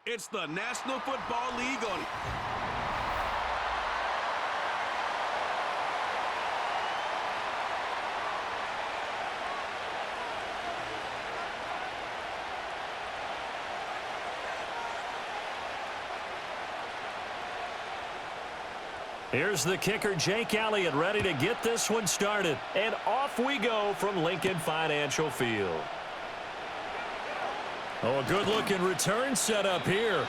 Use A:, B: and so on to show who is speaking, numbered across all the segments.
A: It's the National Football League on.
B: Here's the kicker, Jake Elliott, ready to get this one started. And off we go from Lincoln Financial Field. Oh, a good-looking return set up here.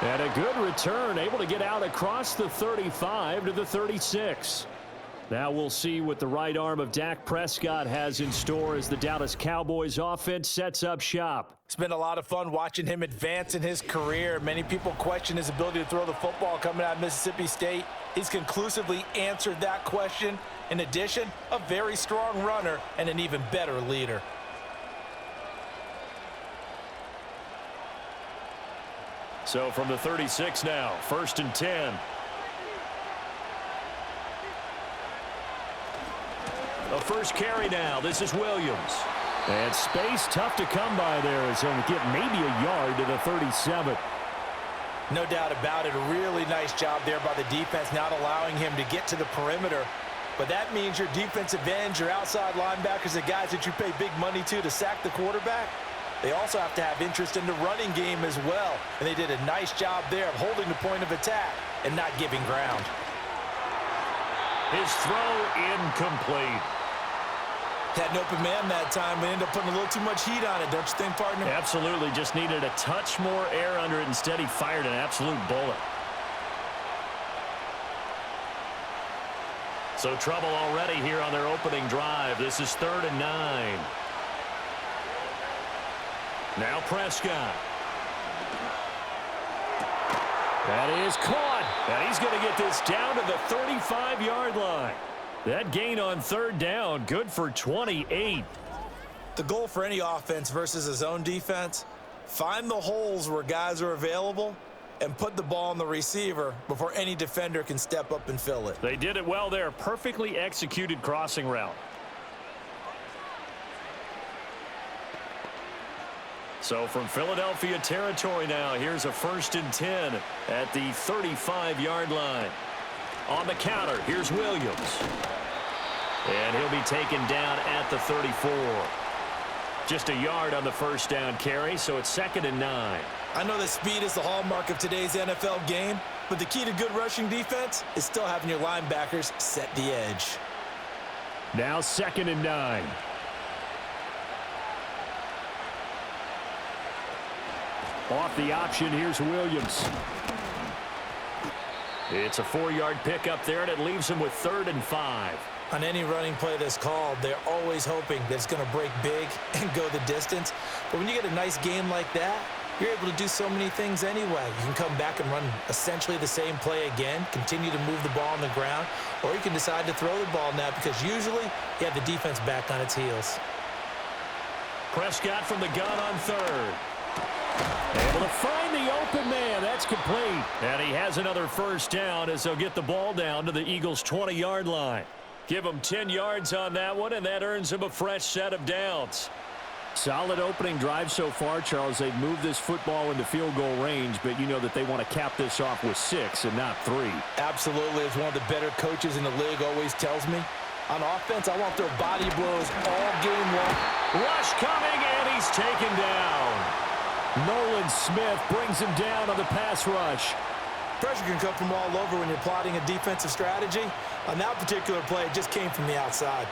B: And a good return, able to get out across the 35 to the 36. Now we'll see what the right arm of Dak Prescott has in store as the Dallas Cowboys offense sets up shop.
C: It's been a lot of fun watching him advance in his career. Many people question his ability to throw the football coming out of Mississippi State. He's conclusively answered that question. In addition, a very strong runner and an even better leader.
B: So from the 36 now, 1st and 10. The first carry now. This is Williams. And space tough to come by there as he'll get maybe a yard to the 37.
C: No doubt about it. A really nice job there by the defense, not allowing him to get to the perimeter. But that means your defensive ends, your outside linebackers, the guys that you pay big money to sack the quarterback, they also have to have interest in the running game as well. And they did a nice job there of holding the point of attack and not giving ground.
B: His throw incomplete.
C: Had an open man that time, but ended up putting a little too much heat on it, don't you think, partner?
B: Absolutely. Just needed a touch more air under it. Instead, he fired an absolute bullet. So trouble already here on their opening drive. This is 3rd and 9. Now Prescott. That is caught. And he's going to get this down to the 35-yard line. That gain on 3rd down, good for 28.
C: The goal for any offense versus a zone defense, find the holes where guys are available and put the ball on the receiver before any defender can step up and fill it.
B: They did it well there. Perfectly executed crossing route. So from Philadelphia territory now, here's a 1st and 10 at the 35-yard line. On the counter, here's Williams. And he'll be taken down at the 34. Just a yard on the 1st down carry, so it's 2nd and 9.
C: I know that speed is the hallmark of today's NFL game, but the key to good rushing defense is still having your linebackers set the edge.
B: Now 2nd and 9. Off the option, here's Williams. It's a 4-yard pickup there, and it leaves him with 3rd and 5.
C: On any running play that's called, they're always hoping that it's going to break big and go the distance. But when you get a nice game like that, you're able to do so many things anyway. You can come back and run essentially the same play again, continue to move the ball on the ground, or you can decide to throw the ball now because usually you have the defense back on its heels.
B: Prescott from the gun on 3rd. Able to find the open man. That's complete. And he has another 1st down as they'll get the ball down to the Eagles' 20-yard line. Give him 10 yards on that one, and that earns him a fresh set of downs. Solid opening drive so far, Charles. They've moved this football into field goal range, but you know that they want to cap this off with 6 and not 3.
C: Absolutely. As one of the better coaches in the league always tells me, on offense, I want their body blows all game long.
B: Rush coming, and he's taken down. Nolan Smith brings him down on the pass rush.
C: Pressure can come from all over when you're plotting a defensive strategy. On that particular play, it just came from the outside.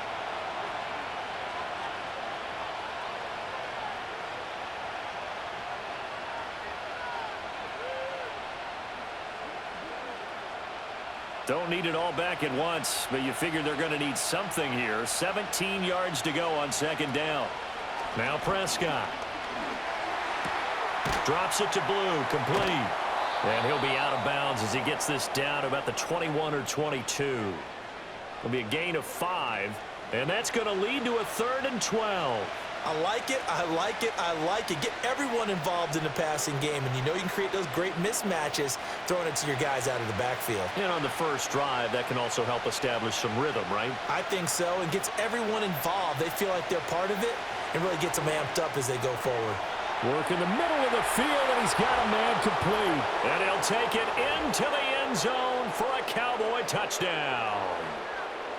B: Don't need it all back at once, but you figure they're going to need something here. 17 yards to go on 2nd down. Now Prescott. Drops it to Blue, complete. And he'll be out of bounds as he gets this down about the 21 or 22. It'll be a gain of 5, and that's going to lead to a 3rd and 12.
C: I like it, I like it, I like it. Get everyone involved in the passing game, and you know you can create those great mismatches throwing it to your guys out of the backfield.
B: And on the first drive, that can also help establish some rhythm, right?
C: I think so, and gets everyone involved. They feel like they're part of it, and really gets them amped up as they go forward.
B: Working the middle of the field, and he's got a man complete. And he'll take it into the end zone for a Cowboy touchdown.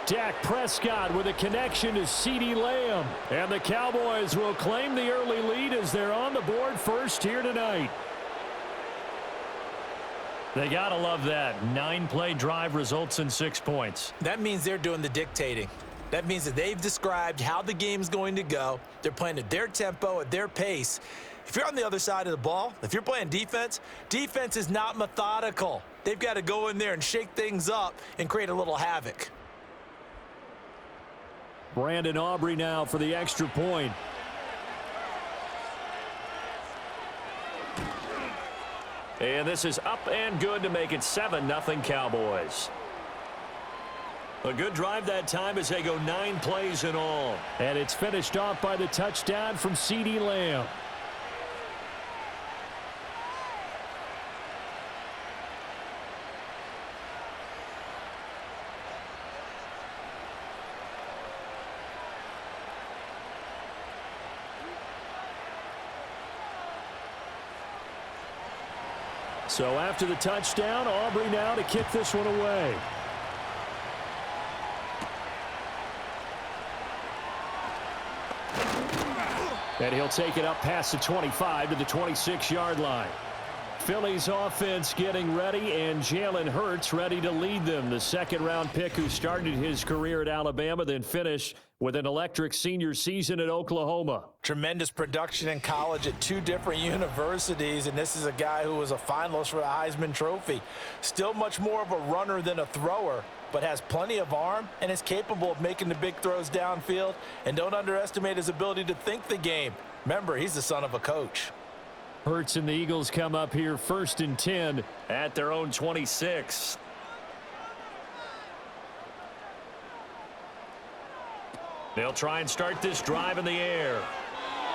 B: Dak Prescott with a connection to CeeDee Lamb. And the Cowboys will claim the early lead as they're on the board first here tonight. They got to love that. 9-play drive results in 6 points.
C: That means they're doing the dictating. That means that they've described how the game's going to go. They're playing at their tempo, at their pace. If you're on the other side of the ball, if you're playing defense, defense is not methodical. They've got to go in there and shake things up and create a little havoc.
B: Brandon Aubrey now for the extra point. And this is up and good to make it 7-0 Cowboys. A good drive that time as they go 9 plays in all. And it's finished off by the touchdown from CeeDee Lamb. So after the touchdown, Aubrey now to kick this one away. And he'll take it up past the 25 to the 26-yard line. Philly's offense getting ready, and Jalen Hurts ready to lead them. The second-round pick who started his career at Alabama, then finished with an electric senior season at Oklahoma.
C: Tremendous production in college at 2 different universities, and this is a guy who was a finalist for the Heisman Trophy. Still much more of a runner than a thrower, but has plenty of arm and is capable of making the big throws downfield. And don't underestimate his ability to think the game. Remember, he's the son of a coach.
B: Hurts and the Eagles come up here 1st and 10 at their own 26. They'll try and start this drive in the air.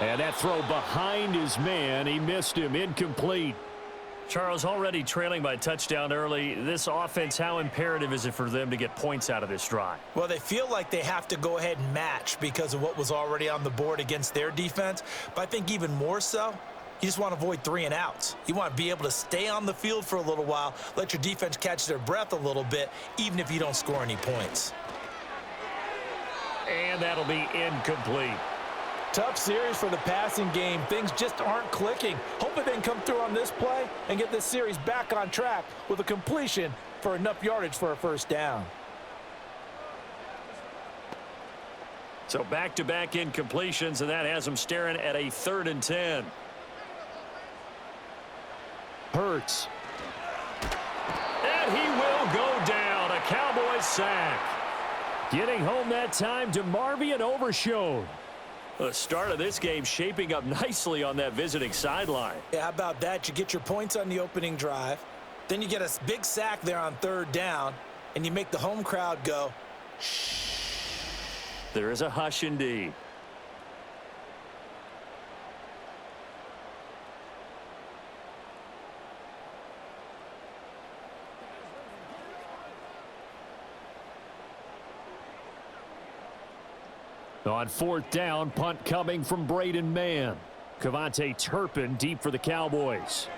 B: And that throw behind his man. He missed him. Incomplete. Charles, already trailing by touchdown early. This offense, how imperative is it for them to get points out of this drive?
C: Well, they feel like they have to go ahead and match because of what was already on the board against their defense. But I think even more so, you just want to avoid 3 and outs. You want to be able to stay on the field for a little while, let your defense catch their breath a little bit, even if you don't score any points.
B: And that'll be incomplete.
C: Tough series for the passing game. Things just aren't clicking. Hopefully they can come through on this play and get this series back on track with a completion for enough yardage for a first down.
B: So back-to-back incompletions, and that has them staring at a 3rd and 10. Hurts. And he will go down. A Cowboys sack. Getting home that time to Marvian Overshone. The start of this game shaping up nicely on that visiting sideline.
C: Yeah, how about that? You get your points on the opening drive. Then you get a big sack there on 3rd down, and you make the home crowd go, shh.
B: There is a hush indeed. On 4th down, punt coming from Braden Mann. Kevontae Turpin deep for the Cowboys.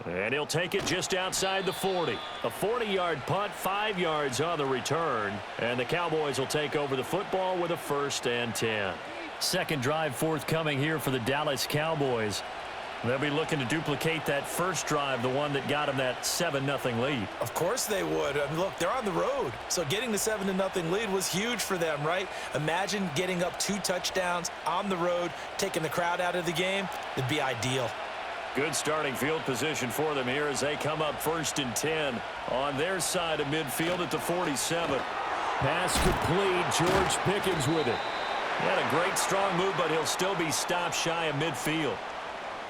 B: And he'll take it just outside the 40. A 40-yard punt, 5 yards on the return. And the Cowboys will take over the football with a 1st and 10. Second drive forthcoming here for the Dallas Cowboys. They'll be looking to duplicate that first drive, the one that got them that 7-0 lead.
C: Of course they would. I mean, look, they're on the road. So getting the 7-0 lead was huge for them, right? Imagine getting up 2 touchdowns on the road, taking the crowd out of the game. It'd be ideal.
B: Good starting field position for them here as they come up 1st and 10 on their side of midfield at the 47. Pass complete. George Pickens with it. He had a great strong move, but he'll still be stopped shy of midfield.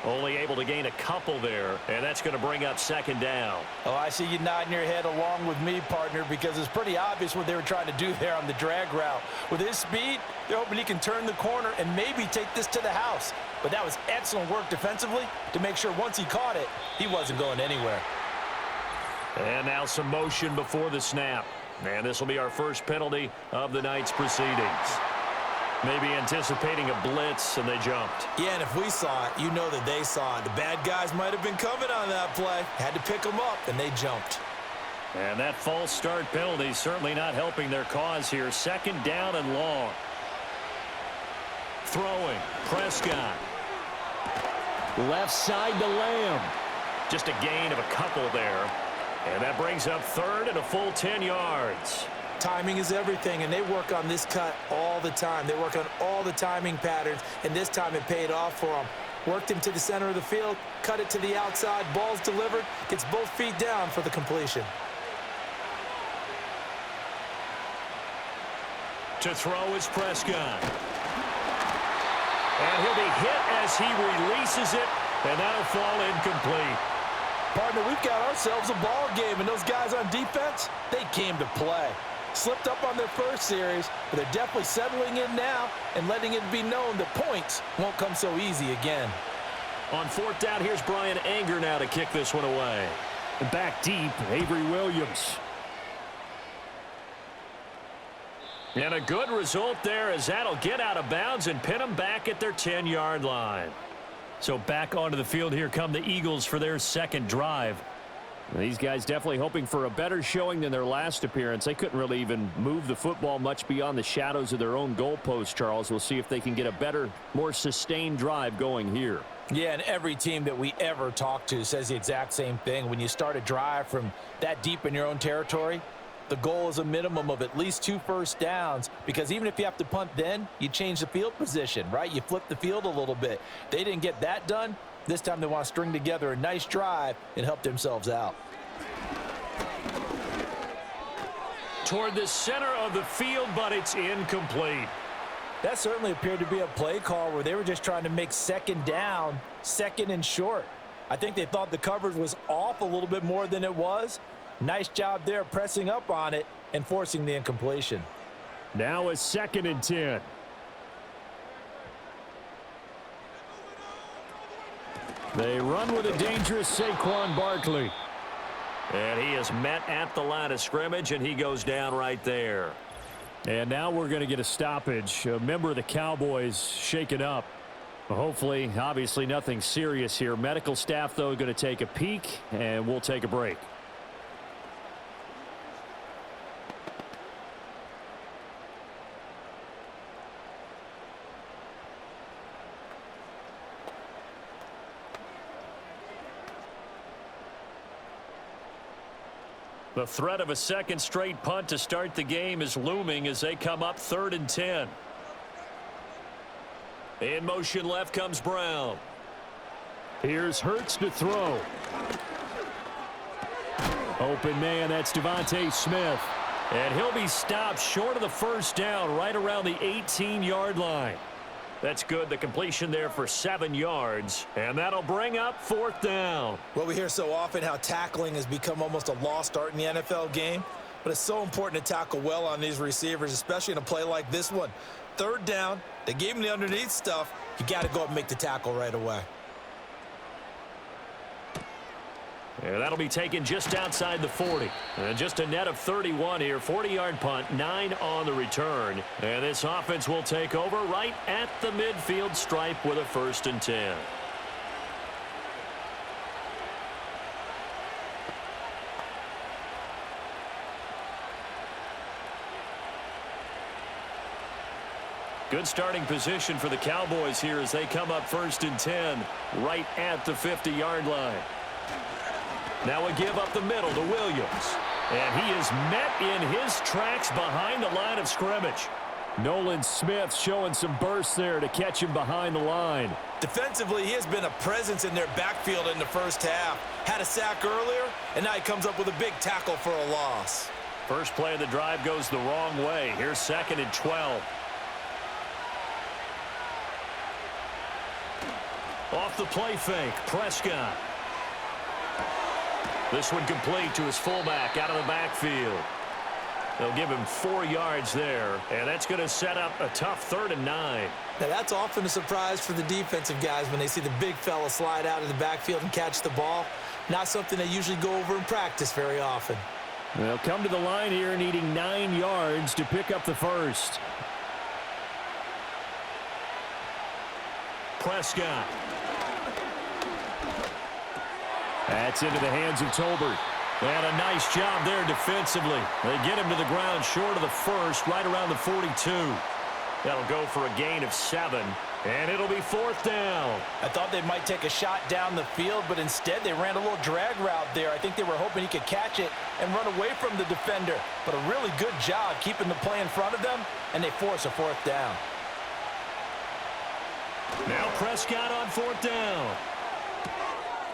B: Only able to gain a couple there, and that's going to bring up 2nd down.
C: Oh, I see you nodding your head along with me, partner, because it's pretty obvious what they were trying to do there on the drag route. With his speed, they're hoping he can turn the corner and maybe take this to the house. But that was excellent work defensively to make sure once he caught it, he wasn't going anywhere.
B: And now some motion before the snap. And this will be our first penalty of the night's proceedings. Maybe anticipating a blitz, and they jumped.
C: Yeah, and if we saw it, you know that they saw it. The bad guys might have been coming on that play. Had to pick them up, and they jumped.
B: And that false start penalty certainly not helping their cause here. Second down and long. Throwing, Prescott. Left side to Lamb. Just a gain of a couple there. And that brings up third and a full 10 yards.
C: Timing is everything, and they work on this cut all the time. They work on all the timing patterns, and this time it paid off for them. Worked him to the center of the field, cut it to the outside, ball's delivered, gets both feet down for the completion.
B: To throw is Prescott. And he'll be hit as he releases it, and that'll fall incomplete.
C: Partner, we've got ourselves a ball game, and those guys on defense, they came to play. Slipped up on their first series, but they're definitely settling in now and letting it be known that points won't come so easy again.
B: On fourth down, here's Brian Anger now to kick this one away. And back deep, Avery Williams. And a good result there as that'll get out of bounds and pin them back at their 10-yard line. So back onto the field here come the Eagles for their second drive. These guys definitely hoping for a better showing than their last appearance. They couldn't really even move the football much beyond the shadows of their own goalpost, Charles. We'll see if they can get a better, more sustained drive going here.
C: Yeah, and every team that we ever talk to says the exact same thing. When you start a drive from that deep in your own territory, the goal is a minimum of at least 2 first downs, because even if you have to punt then, you change the field position, right? You flip the field a little bit. They didn't get that done. This time they want to string together a nice drive and help themselves out.
B: Toward the center of the field, but it's incomplete.
C: That certainly appeared to be a play call where they were just trying to make second down, second and short. I think they thought the coverage was off a little bit more than it was. Nice job there pressing up on it and forcing the incompletion.
B: Now a 2nd and 10. They run with a dangerous Saquon Barkley. And he is met at the line of scrimmage, and he goes down right there. And now we're going to get a stoppage. A member of the Cowboys shaken up. Hopefully, obviously nothing serious here. Medical staff, though, going to take a peek, and we'll take a break. The threat of a second straight punt to start the game is looming as they come up 3rd and 10. In motion left comes Brown. Here's Hurts to throw. Open man, that's Devontae Smith. And he'll be stopped short of the first down right around the 18-yard line. That's good. The completion there for 7 yards. And that'll bring up 4th down.
C: Well, we hear so often how tackling has become almost a lost art in the NFL game. But it's so important to tackle well on these receivers, especially in a play like this one. 3rd down, they gave him the underneath stuff. You got to go up and make the tackle right away.
B: And that'll be taken just outside the 40. And just a net of 31 here. 40-yard punt, 9 on the return. And this offense will take over right at the midfield stripe with a 1st and 10. Good starting position for the Cowboys here as they come up 1st and 10 right at the 50-yard line. Now a give up the middle to Williams. And he is met in his tracks behind the line of scrimmage. Nolan Smith showing some burst there to catch him behind the line.
C: Defensively, he has been a presence in their backfield in the first half. Had a sack earlier, and now he comes up with a big tackle for a loss.
B: First play of the drive goes the wrong way. Here's 2nd and 12. Off the play fake, Prescott. This one complete to his fullback out of the backfield. They'll give him 4 yards there, and that's going to set up a tough 3rd and 9.
C: Now, that's often a surprise for the defensive guys when they see the big fella slide out of the backfield and catch the ball. Not something they usually go over in practice very often.
B: They'll come to the line here needing 9 yards to pick up the first. Prescott. That's into the hands of Tolbert. And a nice job there defensively. They get him to the ground short of the first, right around the 42. That'll go for a gain of 7, and it'll be 4th down.
C: I thought they might take a shot down the field, but instead they ran a little drag route there. I think they were hoping he could catch it and run away from the defender. But a really good job keeping the play in front of them, and they force a 4th down.
B: Now Prescott on 4th down.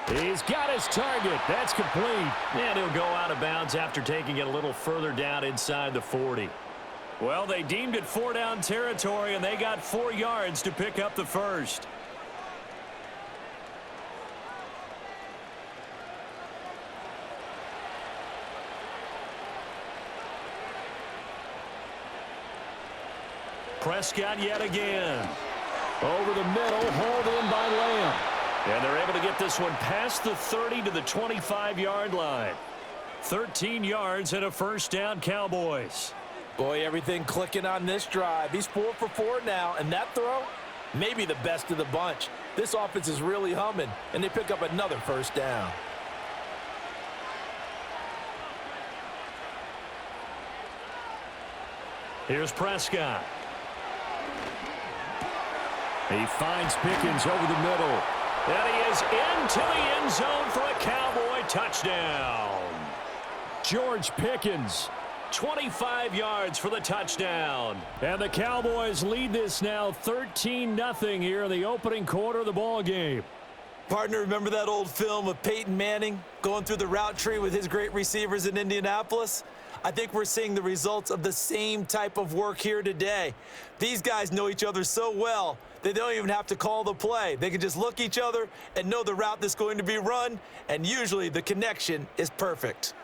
B: He's got his target. That's complete. And he'll go out of bounds after taking it a little further down inside the 40. Well, they deemed it 4-down territory, and they got 4 yards to pick up the first. Prescott yet again. Over the middle, hauled in by Lamb. And they're able to get this one past the 30 to the 25-yard line. 13 yards and a 1st down, Cowboys.
C: Boy, everything clicking on this drive. He's 4 for 4 now, and that throw, maybe the best of the bunch. This offense is really humming, and they pick up another 1st down.
B: Here's Prescott. He finds Pickens over the middle. And he is into the end zone for a Cowboy touchdown. George Pickens, 25 yards for the touchdown. And the Cowboys lead this now 13-0 here in the opening quarter of the ball game.
C: Partner, remember that old film of Peyton Manning going through the route tree with his great receivers in Indianapolis? I think we're seeing the results of the same type of work here today. These guys know each other so well, they don't even have to call the play. They can just look each other and know the route that's going to be run, and usually the connection is perfect.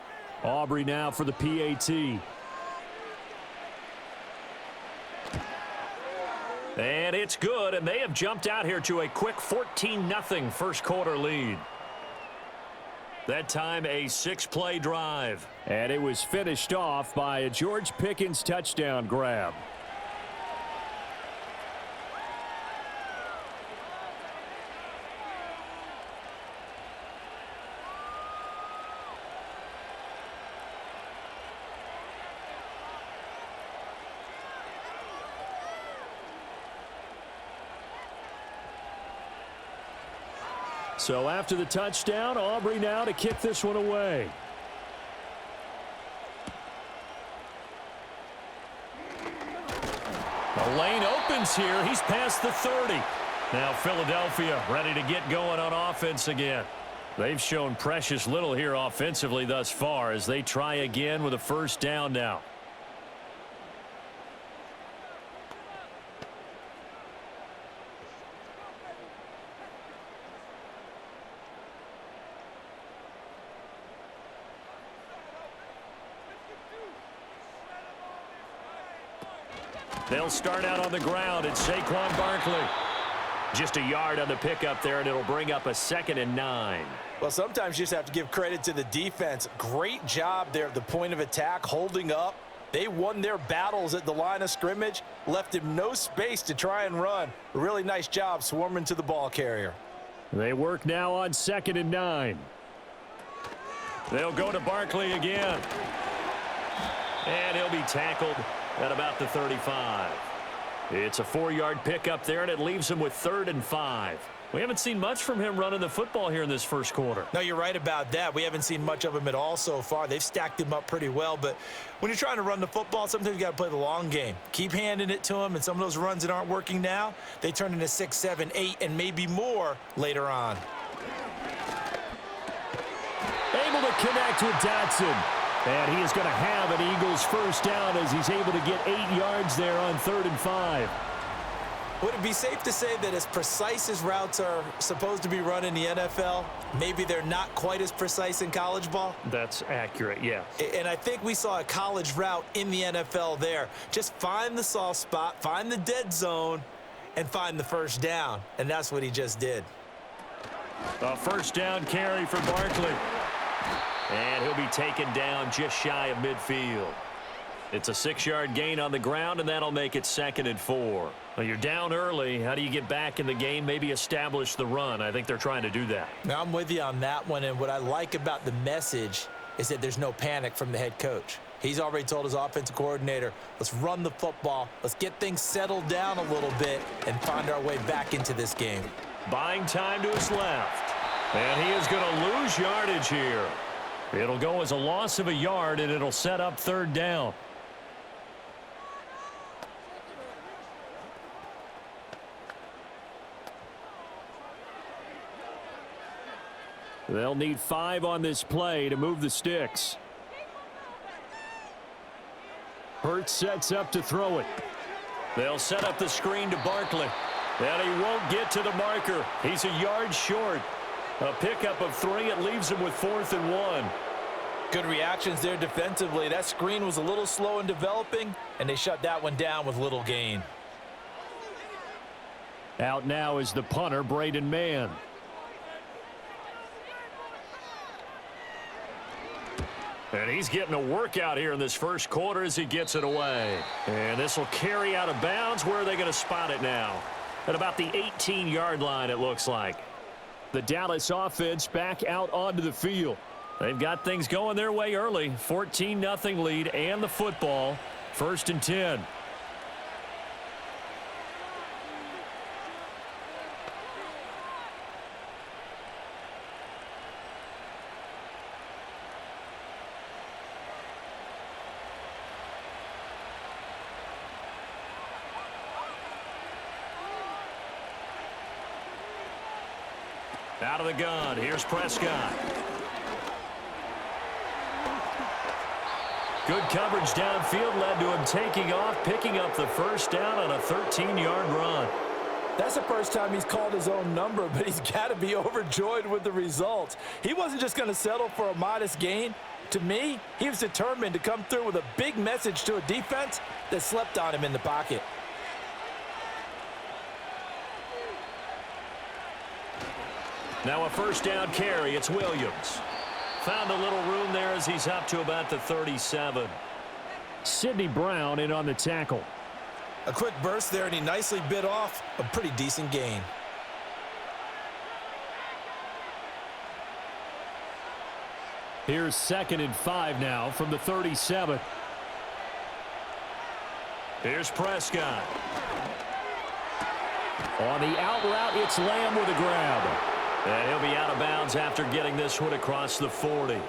B: Aubrey now for the PAT. And it's good, and they have jumped out here to a quick 14-0 first quarter lead. That time a 6-play drive. And it was finished off by a George Pickens touchdown grab. So after the touchdown, Aubrey now to kick this one away. The lane opens here. He's past the 30. Now Philadelphia ready to get going on offense again. They've shown precious little here offensively thus far as they try again with a 1st down now. They'll start out on the ground. It's Saquon Barkley. Just a yard on the pickup there, and it'll bring up a 2nd and 9.
C: Well, sometimes you just have to give credit to the defense. Great job there at the point of attack, holding up. They won their battles at the line of scrimmage, left him no space to try and run. A really nice job swarming to the ball carrier.
B: They work now on 2nd and 9. They'll go to Barkley again. And he'll be tackled at about the 35. It's a 4-yard pickup there, and it leaves him with 3rd and 5. We haven't seen much from him running the football here in this first quarter.
C: No, you're right about that. We haven't seen much of him at all so far. They've stacked him up pretty well, but when you're trying to run the football, sometimes you got to play the long game. Keep handing it to him, and some of those runs that aren't working now, they turn into 6, 7, 8, and maybe more later on.
B: Able to connect with Dotson. And he is going to have an Eagles 1st down as he's able to get 8 yards there on 3rd and 5.
C: Would it be safe to say that as precise as routes are supposed to be run in the NFL, maybe they're not quite as precise in college ball?
B: That's accurate, yeah.
C: And I think we saw a college route in the NFL there. Just find the soft spot, find the dead zone, and find the 1st down. And that's what he just did.
B: A 1st down carry for Barkley. And he'll be taken down just shy of midfield. It's a 6-yard gain on the ground, and that'll make it 2nd and 4. Well, you're down early. How do you get back in the game, maybe establish the run? I think they're trying to do that.
C: Now, I'm with you on that one, and what I like about the message is that there's no panic from the head coach. He's already told his offensive coordinator, let's run the football, let's get things settled down a little bit and find our way back into this game.
B: Buying time to his left. And he is going to lose yardage here. It'll go as a loss of a yard, and it'll set up 3rd down. They'll need 5 on this play to move the sticks. Hurts sets up to throw it. They'll set up the screen to Barkley. And he won't get to the marker. He's a yard short. A pickup of 3. It leaves him with 4th and 1.
C: Good reactions there defensively. That screen was a little slow in developing, and they shut that one down with little gain.
B: Out now is the punter, Braden Mann. And he's getting a workout here in this first quarter as he gets it away. And this will carry out of bounds. Where are they going to spot it now? At about the 18-yard line, it looks like. The Dallas offense back out onto the field. They've got things going their way early. 14-0 lead and the football. 1st and 10. Out of the gun, here's Prescott. Good coverage downfield led to him taking off, picking up the 1st down on a 13-yard run.
C: That's the first time he's called his own number, but he's got to be overjoyed with the results. He wasn't just going to settle for a modest gain. To me, he was determined to come through with a big message to a defense that slept on him in the pocket.
B: Now a 1st down carry. It's Williams. Found a little room there as he's up to about the 37. Sidney Brown in on the tackle.
C: A quick burst there, and he nicely bit off a pretty decent gain.
B: Here's 2nd and 5 now from the 37. Here's Prescott. On the out route, it's Lamb with a grab. And he'll be out of bounds after getting this one across the 40.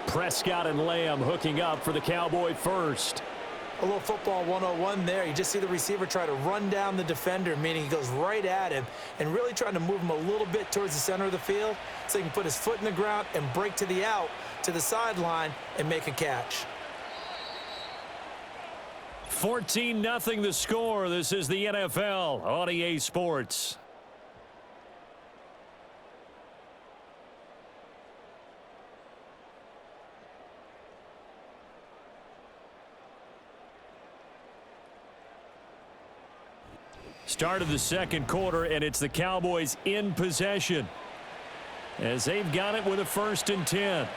B: Prescott and Lamb hooking up for the Cowboy first.
C: A little football 101 there. You just see the receiver try to run down the defender, meaning he goes right at him and really trying to move him a little bit towards the center of the field so he can put his foot in the ground and break to the out, to the sideline, and make a catch.
B: 14-0 the score. This is the NFL on EA Sports. Start of the 2nd quarter, and it's the Cowboys in possession as they've got it with a 1st and 10.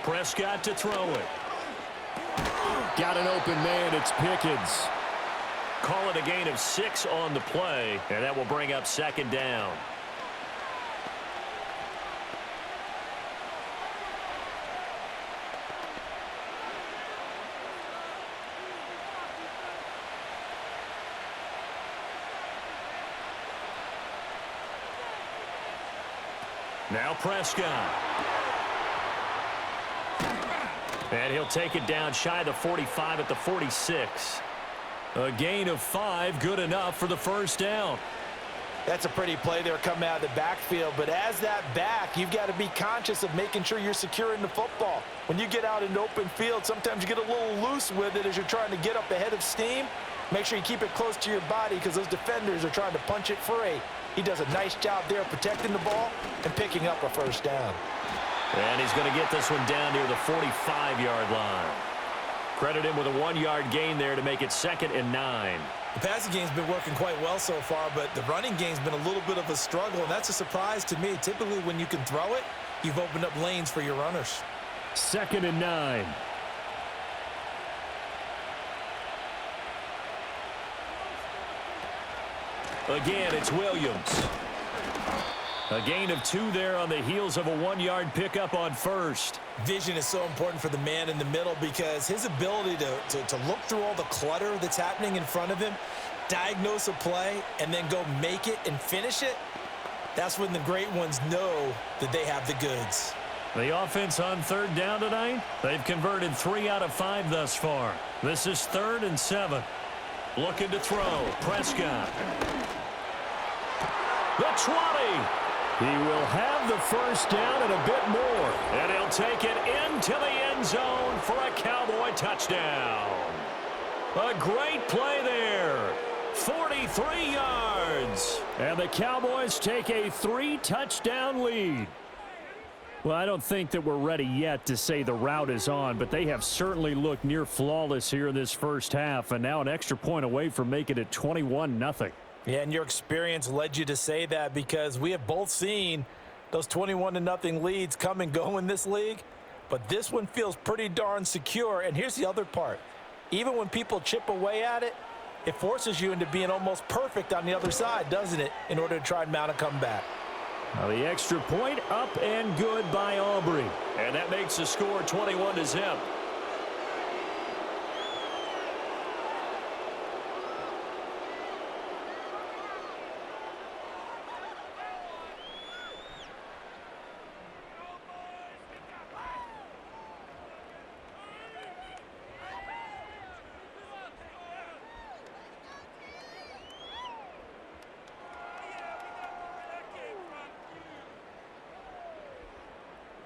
B: Prescott to throw it. Got an open man. It's Pickens. Call it a gain of 6 on the play, and that will bring up 2nd down. Now Prescott. And he'll take it down shy of the 45 at the 46. A gain of 5, good enough for the 1st down.
C: That's a pretty play there coming out of the backfield, but as that back, you've got to be conscious of making sure you're securing the football. When you get out in open field, sometimes you get a little loose with it as you're trying to get up ahead of steam. Make sure you keep it close to your body because those defenders are trying to punch it free. He does a nice job there protecting the ball and picking up a 1st down.
B: And he's going to get this one down near the 45-yard line. Credit him with a 1-yard gain there to make it 2nd and 9.
C: The passing game's been working quite well so far, but the running game's been a little bit of a struggle, and that's a surprise to me. Typically, when you can throw it, you've opened up lanes for your runners.
B: 2nd and 9. Again, it's Williams. A gain of 2 there on the heels of a 1-yard pickup on first.
C: Vision is so important for the man in the middle because his ability to look through all the clutter that's happening in front of him, diagnose a play, and then go make it and finish it, that's when the great ones know that they have the goods.
B: The offense on 3rd down tonight, they've converted 3 out of 5 thus far. This is 3rd and 7. Looking to throw. Prescott. The 20. He will have the first down and a bit more. And he'll take it into the end zone for a Cowboy touchdown. A great play there. 43 yards. And the Cowboys take a 3-touchdown lead. Well, I don't think that we're ready yet to say the route is on, but they have certainly looked near flawless here in this first half, and now an extra point away from making it 21-0.
C: Yeah, and your experience led you to say that because we have both seen those 21-0 leads come and go in this league, but this one feels pretty darn secure. And here's the other part. Even when people chip away at it, it forces you into being almost perfect on the other side, doesn't it, in order to try and mount a comeback.
B: Now the extra point up and good by Aubrey. And that makes the score 21-0.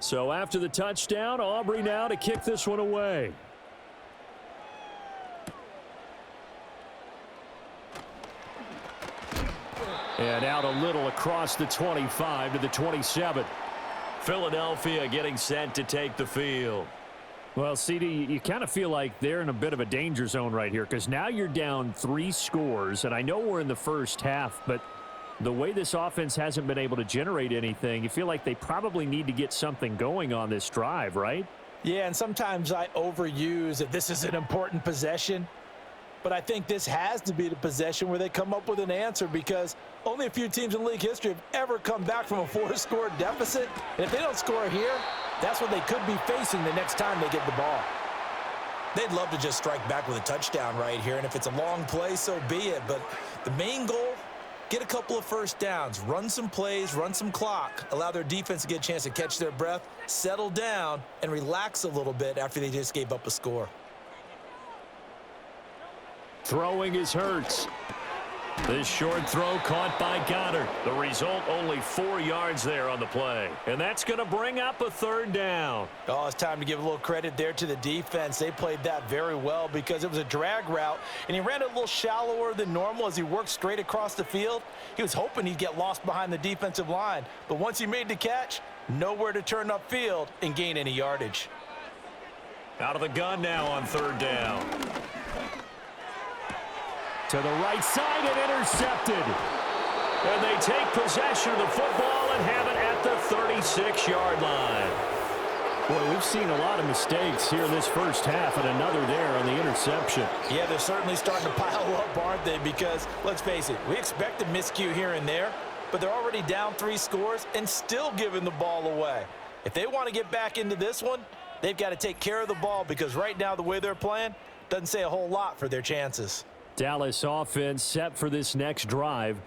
B: So after the touchdown, Aubrey now to kick this one away. And out a little across the 25 to the 27. Philadelphia getting set to take the field. Well, CD, you kind of feel like they're in a bit of a danger zone right here because now you're down 3 scores, and I know we're in the first half, but the way this offense hasn't been able to generate anything, you feel like they probably need to get something going on this drive, right?
C: Yeah, and sometimes I overuse that this is an important possession, but I think this has to be the possession where they come up with an answer because only a few teams in league history have ever come back from a 4-score deficit. And if they don't score here, that's what they could be facing the next time they get the ball. They'd love to just strike back with a touchdown right here, and if it's a long play, so be it. But the main goal, get a couple of first downs, run some plays, run some clock, allow their defense to get a chance to catch their breath, settle down, and relax a little bit after they just gave up a score.
B: Throwing is Hurts. This short throw caught by Goddard. The result, only 4 yards there on the play. And that's going to bring up a 3rd down.
C: Oh, it's time to give a little credit there to the defense. They played that very well because it was a drag route, and he ran it a little shallower than normal as he worked straight across the field. He was hoping he'd get lost behind the defensive line, but once he made the catch, nowhere to turn upfield and gain any yardage.
B: Out of the gun now on 3rd down. To the right side and intercepted. And they take possession of the football and have it at the 36-yard line. Boy, we've seen a lot of mistakes here in this first half and another there on the interception.
C: Yeah, they're certainly starting to pile up, aren't they? Because, let's face it, we expect a miscue here and there, but they're already down 3 scores and still giving the ball away. If they want to get back into this one, they've got to take care of the ball because right now the way they're playing doesn't say a whole lot for their chances.
B: Dallas offense set for this next drive.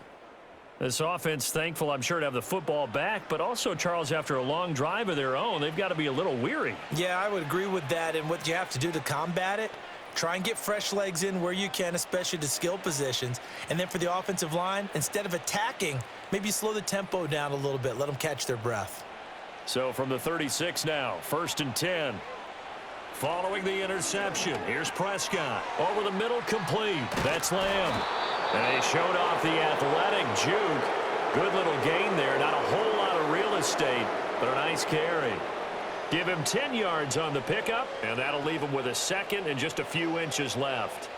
B: This offense thankful, I'm sure, to have the football back, but also, Charles, after a long drive of their own, they've got to be a little weary.
C: Yeah, I would agree with that, and what you have to do to combat it, try and get fresh legs in where you can, especially to skill positions, and then for the offensive line, instead of attacking, maybe slow the tempo down a little bit, let them catch their breath.
B: So from the 36 now, 1st and 10. Following the interception, here's Prescott. Over the middle, complete. That's Lamb. And they showed off the athletic juke. Good little gain there. Not a whole lot of real estate, but a nice carry. Give him 10 yards on the pickup, and that'll leave him with a 2nd and just a few inches left.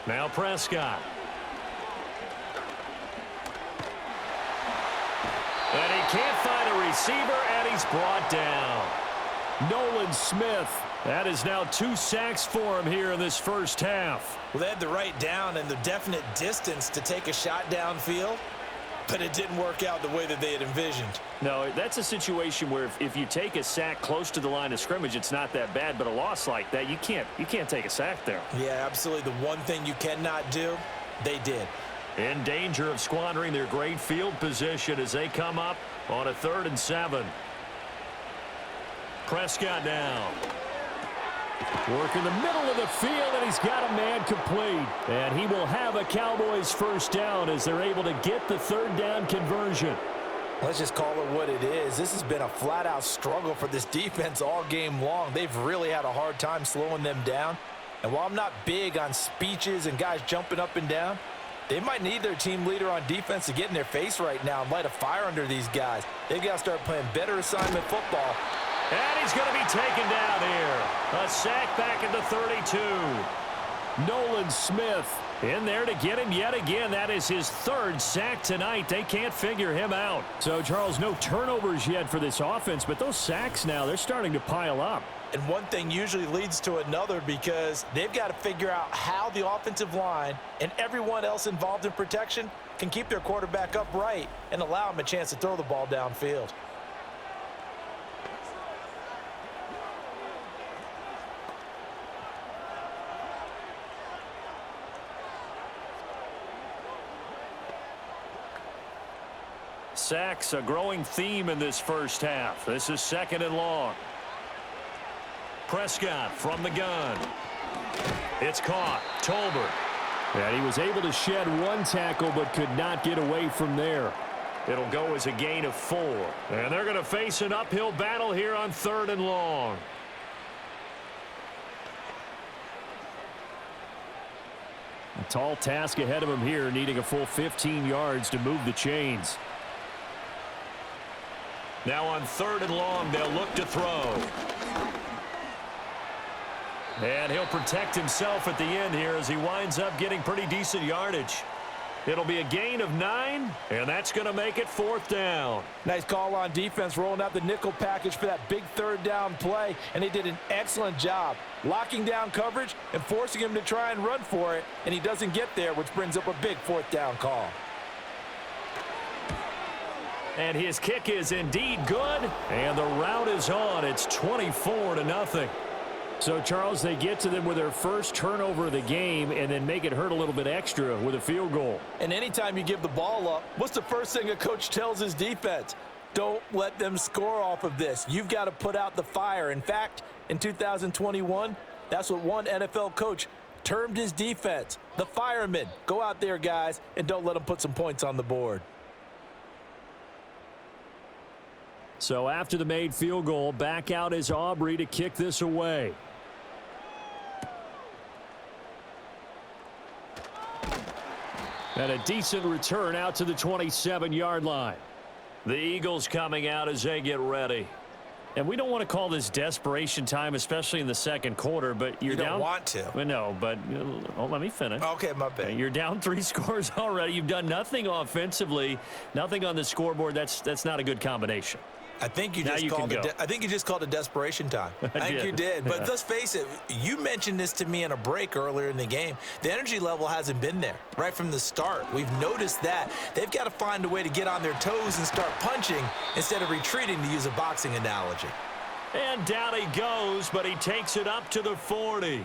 B: Now Prescott. And he can't find a receiver, and he's brought down. Nolan Smith. That is now 2 sacks for him here in this first half.
C: Well, they had the right down and the definite distance to take a shot downfield, but it didn't work out the way that they had envisioned.
B: No, that's a situation where if you take a sack close to the line of scrimmage, it's not that bad, but a loss like that, you can't take a sack there.
C: Yeah, absolutely. The one thing you cannot do, they did.
B: In danger of squandering their great field position as they come up on a 3rd and 7. Prescott down. Work in the middle of the field, and he's got a man complete. And he will have a Cowboys first down as they're able to get the 3rd down conversion.
C: Let's just call it what it is. This has been a flat-out struggle for this defense all game long. They've really had a hard time slowing them down. And while I'm not big on speeches and guys jumping up and down, they might need their team leader on defense to get in their face right now and light a fire under these guys. They've got to start playing better assignment football.
B: And he's going to be taken down here. A sack back at the 32. Nolan Smith in there to get him yet again. That is his 3rd sack tonight. They can't figure him out. So, Charles, no turnovers yet for this offense, but those sacks now, they're starting to pile up.
C: And one thing usually leads to another because they've got to figure out how the offensive line and everyone else involved in protection can keep their quarterback upright and allow him a chance to throw the ball downfield.
B: Sacks, a growing theme in this first half. This is 2nd and long. Prescott from the gun. It's caught. Tolbert. And he was able to shed 1 tackle but could not get away from there. It'll go as a gain of 4. And they're going to face an uphill battle here on 3rd and long. A tall task ahead of him here, needing a full 15 yards to move the chains. Now on 3rd and long, they'll look to throw. And he'll protect himself at the end here as he winds up getting pretty decent yardage. It'll be a gain of 9, and that's going to make it 4th down.
C: Nice call on defense, rolling out the nickel package for that big 3rd down play, and they did an excellent job locking down coverage and forcing him to try and run for it, and he doesn't get there, which brings up a big 4th down call.
B: And his kick is indeed good, and the route is on. It's 24-0. So, Charles, they get to them with their first turnover of the game and then make it hurt a little bit extra with a field goal.
C: And anytime you give the ball up, what's the first thing a coach tells his defense? Don't let them score off of this. You've got to put out the fire. In fact, in 2021, that's what one NFL coach termed his defense, the firemen. Go out there, guys, and don't let them put some points on the board.
B: So after the made field goal, back out is Aubrey to kick this away. And a decent return out to the 27-yard line. The Eagles coming out as they get ready. And we don't want to call this desperation time, especially in the 2nd quarter, but you're down.
C: You don't want to.
B: Well, no, but let me finish.
C: Okay, my bad.
B: You're down 3 scores already. You've done nothing offensively, nothing on the scoreboard. That's not a good combination.
C: I think you just called it desperation time. I think you did. But let's face it, you mentioned this to me in a break earlier in the game. The energy level hasn't been there right from the start. We've noticed that. They've got to find a way to get on their toes and start punching instead of retreating, to use a boxing analogy.
B: And down he goes, but he takes it up to the 40.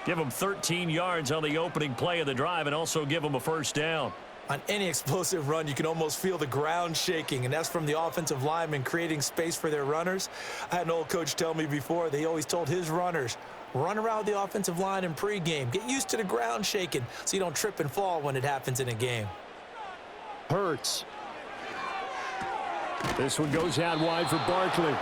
B: Give him 13 yards on the opening play of the drive and also give him a first down.
C: On any explosive run, you can almost feel the ground shaking, and that's from the offensive linemen creating space for their runners. I had an old coach tell me before, they always told his runners, run around the offensive line in pregame. Get used to the ground shaking so you don't trip and fall when it happens in a game.
B: Hurts. This one goes out wide for Barkley.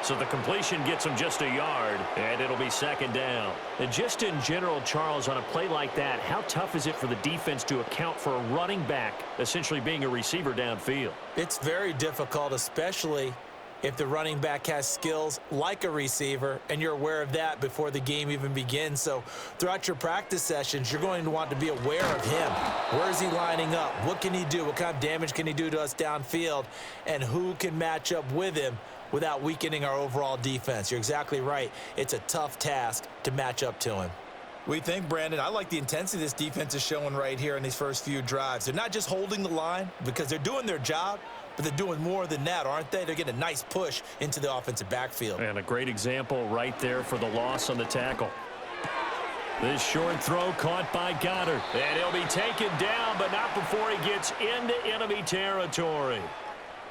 B: So the completion gets him just a yard, and it'll be 2nd down. And just in general, Charles, on a play like that, how tough is it for the defense to account for a running back essentially being a receiver downfield?
C: It's very difficult, especially if the running back has skills like a receiver, and you're aware of that before the game even begins. So throughout your practice sessions, you're going to want to be aware of him. Where is he lining up? What can he do? What kind of damage can he do to us downfield? And who can match up with him without weakening our overall defense? You're exactly right. It's a tough task to match up to him.
D: We think, Brandon, I like the intensity this defense is showing right here in these first few drives. They're not just holding the line because they're doing their job, but they're doing more than that, aren't they? They're getting a nice push into the offensive backfield.
B: And a great example right there for the loss on the tackle. This short throw caught by Goddard. And he'll be taken down, but not before he gets into enemy territory.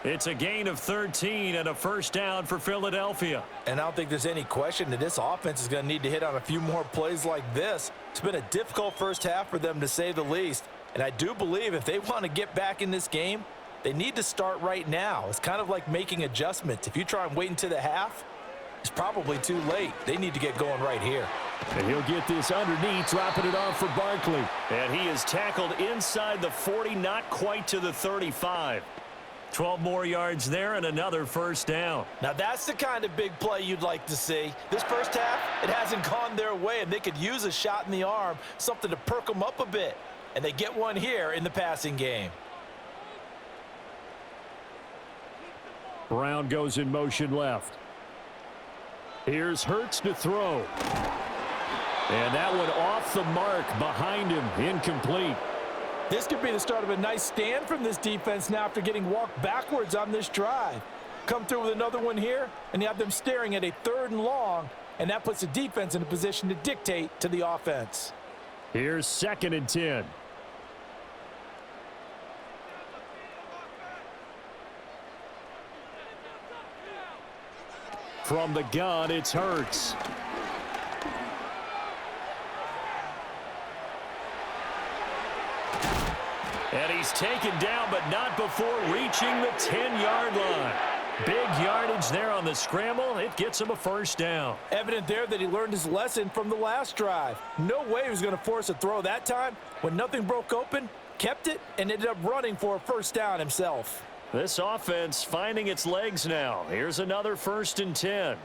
B: It's a gain of 13 and a first down for Philadelphia.
C: And I don't think there's any question that this offense is going to need to hit on a few more plays like this. It's been a difficult first half for them, to say the least. And I do believe if they want to get back in this game, they need to start right now. It's kind of like making adjustments. If you try and wait until the half, it's probably too late. They need to get going right here.
B: And he'll get this underneath, dropping it off for Barkley. And he is tackled inside the 40, not quite to the 35. 12 more yards there and another first down.
C: Now that's the kind of big play you'd like to see. This first half, it hasn't gone their way, and they could use a shot in the arm, something to perk them up a bit. And they get one here in the passing game.
B: Brown goes in motion left. Here's Hurts to throw. And that one off the mark behind him, incomplete.
C: This could be the start of a nice stand from this defense now after getting walked backwards on this drive. Come through with another one here, and you have them staring at a 3rd and long, and that puts the defense in a position to dictate to the offense.
B: Here's 2nd and 10. From the gun, it's Hurts. And he's taken down, but not before reaching the 10-yard line. Big yardage there on the scramble. It gets him a first down.
C: Evident there that he learned his lesson from the last drive. No way he was going to force a throw that time. When nothing broke open, kept it, and ended up running for a first down himself.
B: This offense finding its legs now. Here's another 1st and 10.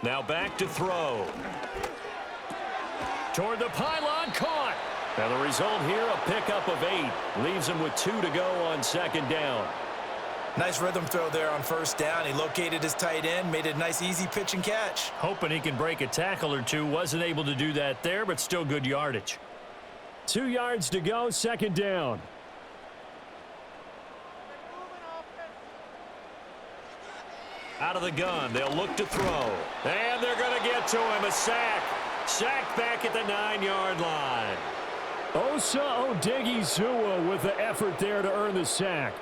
B: Now back to throw. Toward the pylon, caught. And the result here, a pickup of 8. Leaves him with 2 to go on 2nd down.
D: Nice rhythm throw there on first down. He located his tight end, made it a nice easy pitch and catch.
B: Hoping he can break a tackle or two. Wasn't able to do that there, but still good yardage. 2 yards to go, 2nd down. Out of the gun, they'll look to throw. And they're going to get to him, a sack. Sack back at the 9-yard line. Osa Odighizuwa with the effort there to earn the sack.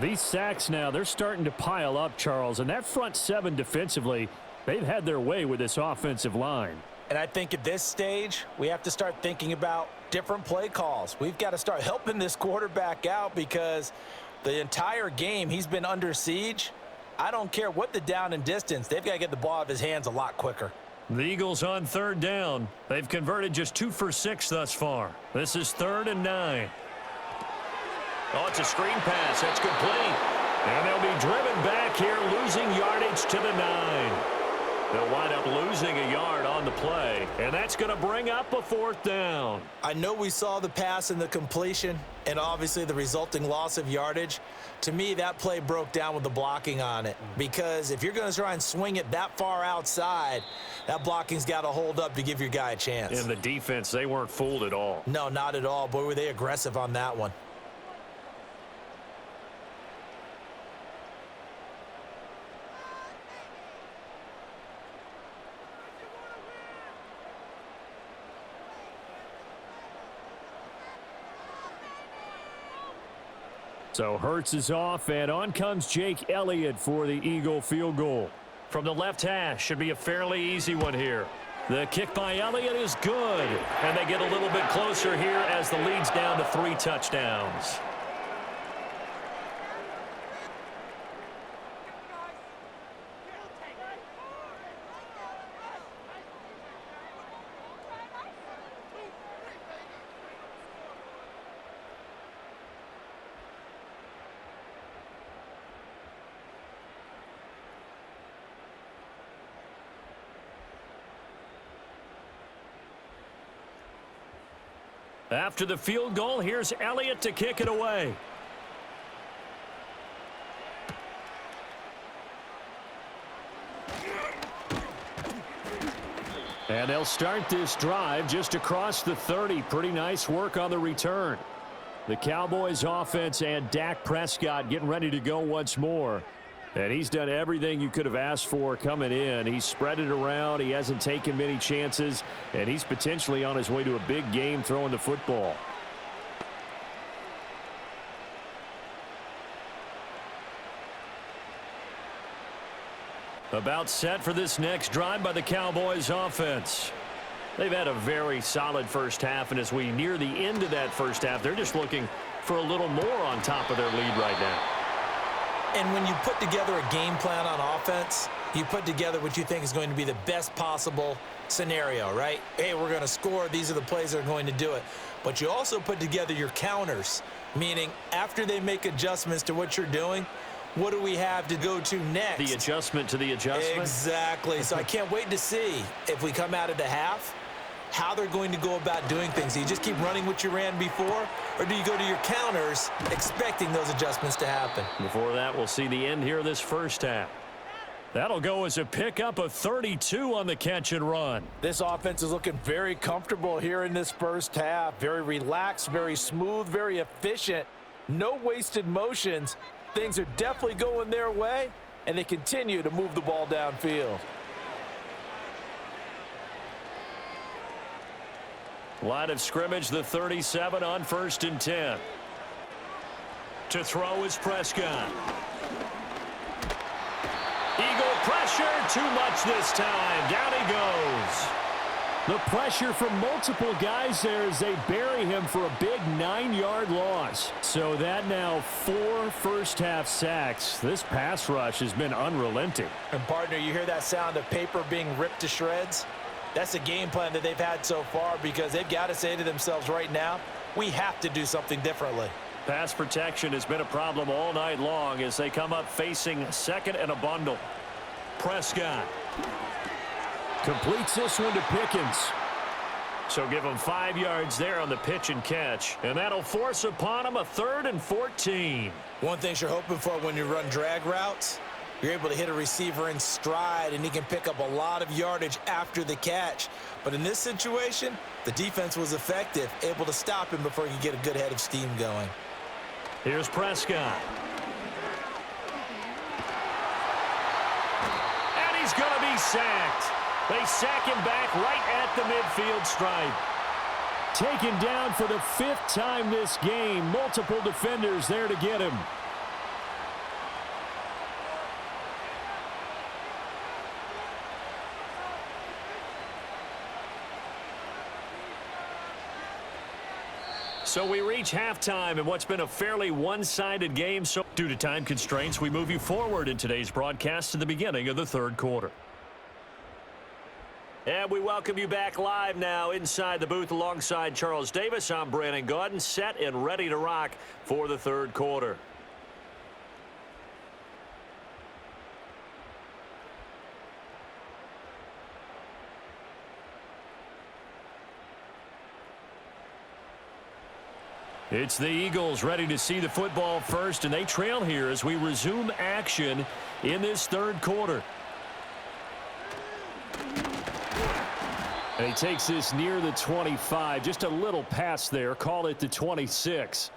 B: These sacks now, they're starting to pile up, Charles. And that front 7 defensively, they've had their way with this offensive line.
C: And I think at this stage, we have to start thinking about different play calls. We've got to start helping this quarterback out because the entire game he's been under siege. I don't care what the down and distance. They've got to get the ball out of his hands a lot quicker.
B: The Eagles on 3rd down. They've converted just 2 for 6 thus far. This is 3rd and 9. Oh, it's a screen pass. That's complete. And they'll be driven back here, losing yardage to the 9. They'll wind up losing a yard on the play, and that's going to bring up a 4th down.
C: I know we saw the pass and the completion and obviously the resulting loss of yardage. To me, that play broke down with the blocking on it because if you're going to try and swing it that far outside, that blocking's got to hold up to give your guy a chance.
B: And the defense, they weren't fooled at all.
C: No, not at all. Boy, were they aggressive on that one.
B: So Hurts is off, and on comes Jake Elliott for the Eagle field goal. From the left hash, should be a fairly easy one here. The kick by Elliott is good, and they get a little bit closer here as the lead's down to 3 touchdowns. After the field goal, here's Elliott to kick it away. And they'll start this drive just across the 30. Pretty nice work on the return. The Cowboys offense and Dak Prescott getting ready to go once more. And he's done everything you could have asked for coming in. He's spread it around. He hasn't taken many chances. And he's potentially on his way to a big game throwing the football. About set for this next drive by the Cowboys offense. They've had a very solid first half, and as we near the end of that first half, they're just looking for a little more on top of their lead right now.
D: And when you put together a game plan on offense, you put together what you think is going to be the best possible scenario, right? Hey, we're going to score. These are the plays that are going to do it. But you also put together your counters, meaning after they make adjustments to what you're doing, what do we have to go to next?
B: The adjustment to the adjustment?
D: Exactly. So I can't wait to see if we come out of the half, how they're going to go about doing things. Do you just keep running what you ran before, or do you go to your counters expecting those adjustments to happen?
B: Before that, we'll see the end here of this first half. That'll go as a pickup of 32 on the catch and run.
C: This offense is looking very comfortable here in this first half. Very relaxed, very smooth, very efficient. No wasted motions. Things are definitely going their way, and they continue to move the ball downfield.
B: Line of scrimmage, the 37 on 1st and 10. To throw is Prescott. Eagle pressure, too much this time. Down he goes. The pressure from multiple guys there as they bury him for a big 9-yard loss. So that now 4 first-half sacks. This pass rush has been unrelenting.
C: And, partner, you hear that sound of paper being ripped to shreds? That's the game plan that they've had so far because they've got to say to themselves right now, we have to do something differently.
B: Pass protection has been a problem all night long as they come up facing second and a bundle. Prescott completes this one to Pickens. So give him 5 yards there on the pitch and catch. And that'll force upon him a 3rd and 14.
D: One thing you're hoping for when you run drag routes, you're able to hit a receiver in stride, and he can pick up a lot of yardage after the catch. But in this situation, the defense was effective, able to stop him before he could get a good head of steam going.
B: Here's Prescott. And he's going to be sacked. They sack him back right at the midfield stripe. Taken down for the 5th time this game. Multiple defenders there to get him. So we reach halftime in what's been a fairly one-sided game. So due to time constraints, we move you forward in today's broadcast to the beginning of the 3rd quarter. And we welcome you back live now inside the booth alongside Charles Davis. I'm Brandon Gaudin, set and ready to rock for the 3rd quarter. It's the Eagles ready to see the football first, and they trail here as we resume action in this 3rd quarter. And he takes this near the 25. Just a little pass there. Call it the 26.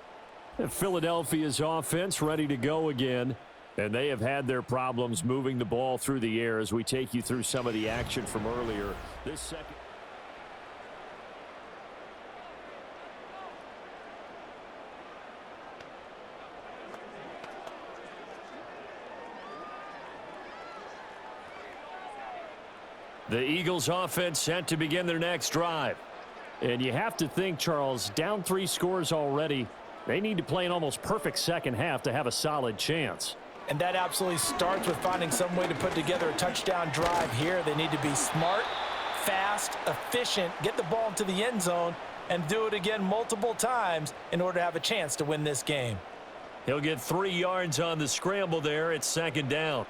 B: And Philadelphia's offense ready to go again. And they have had their problems moving the ball through the air as we take you through some of the action from earlier. This second. The Eagles offense set to begin their next drive. And you have to think, Charles, down 3 scores already. They need to play an almost perfect second half to have a solid chance.
C: And that absolutely starts with finding some way to put together a touchdown drive here. They need to be smart, fast, efficient, get the ball into the end zone, and do it again multiple times in order to have a chance to win this game.
B: He'll get 3 yards on the scramble there. It's 2nd down.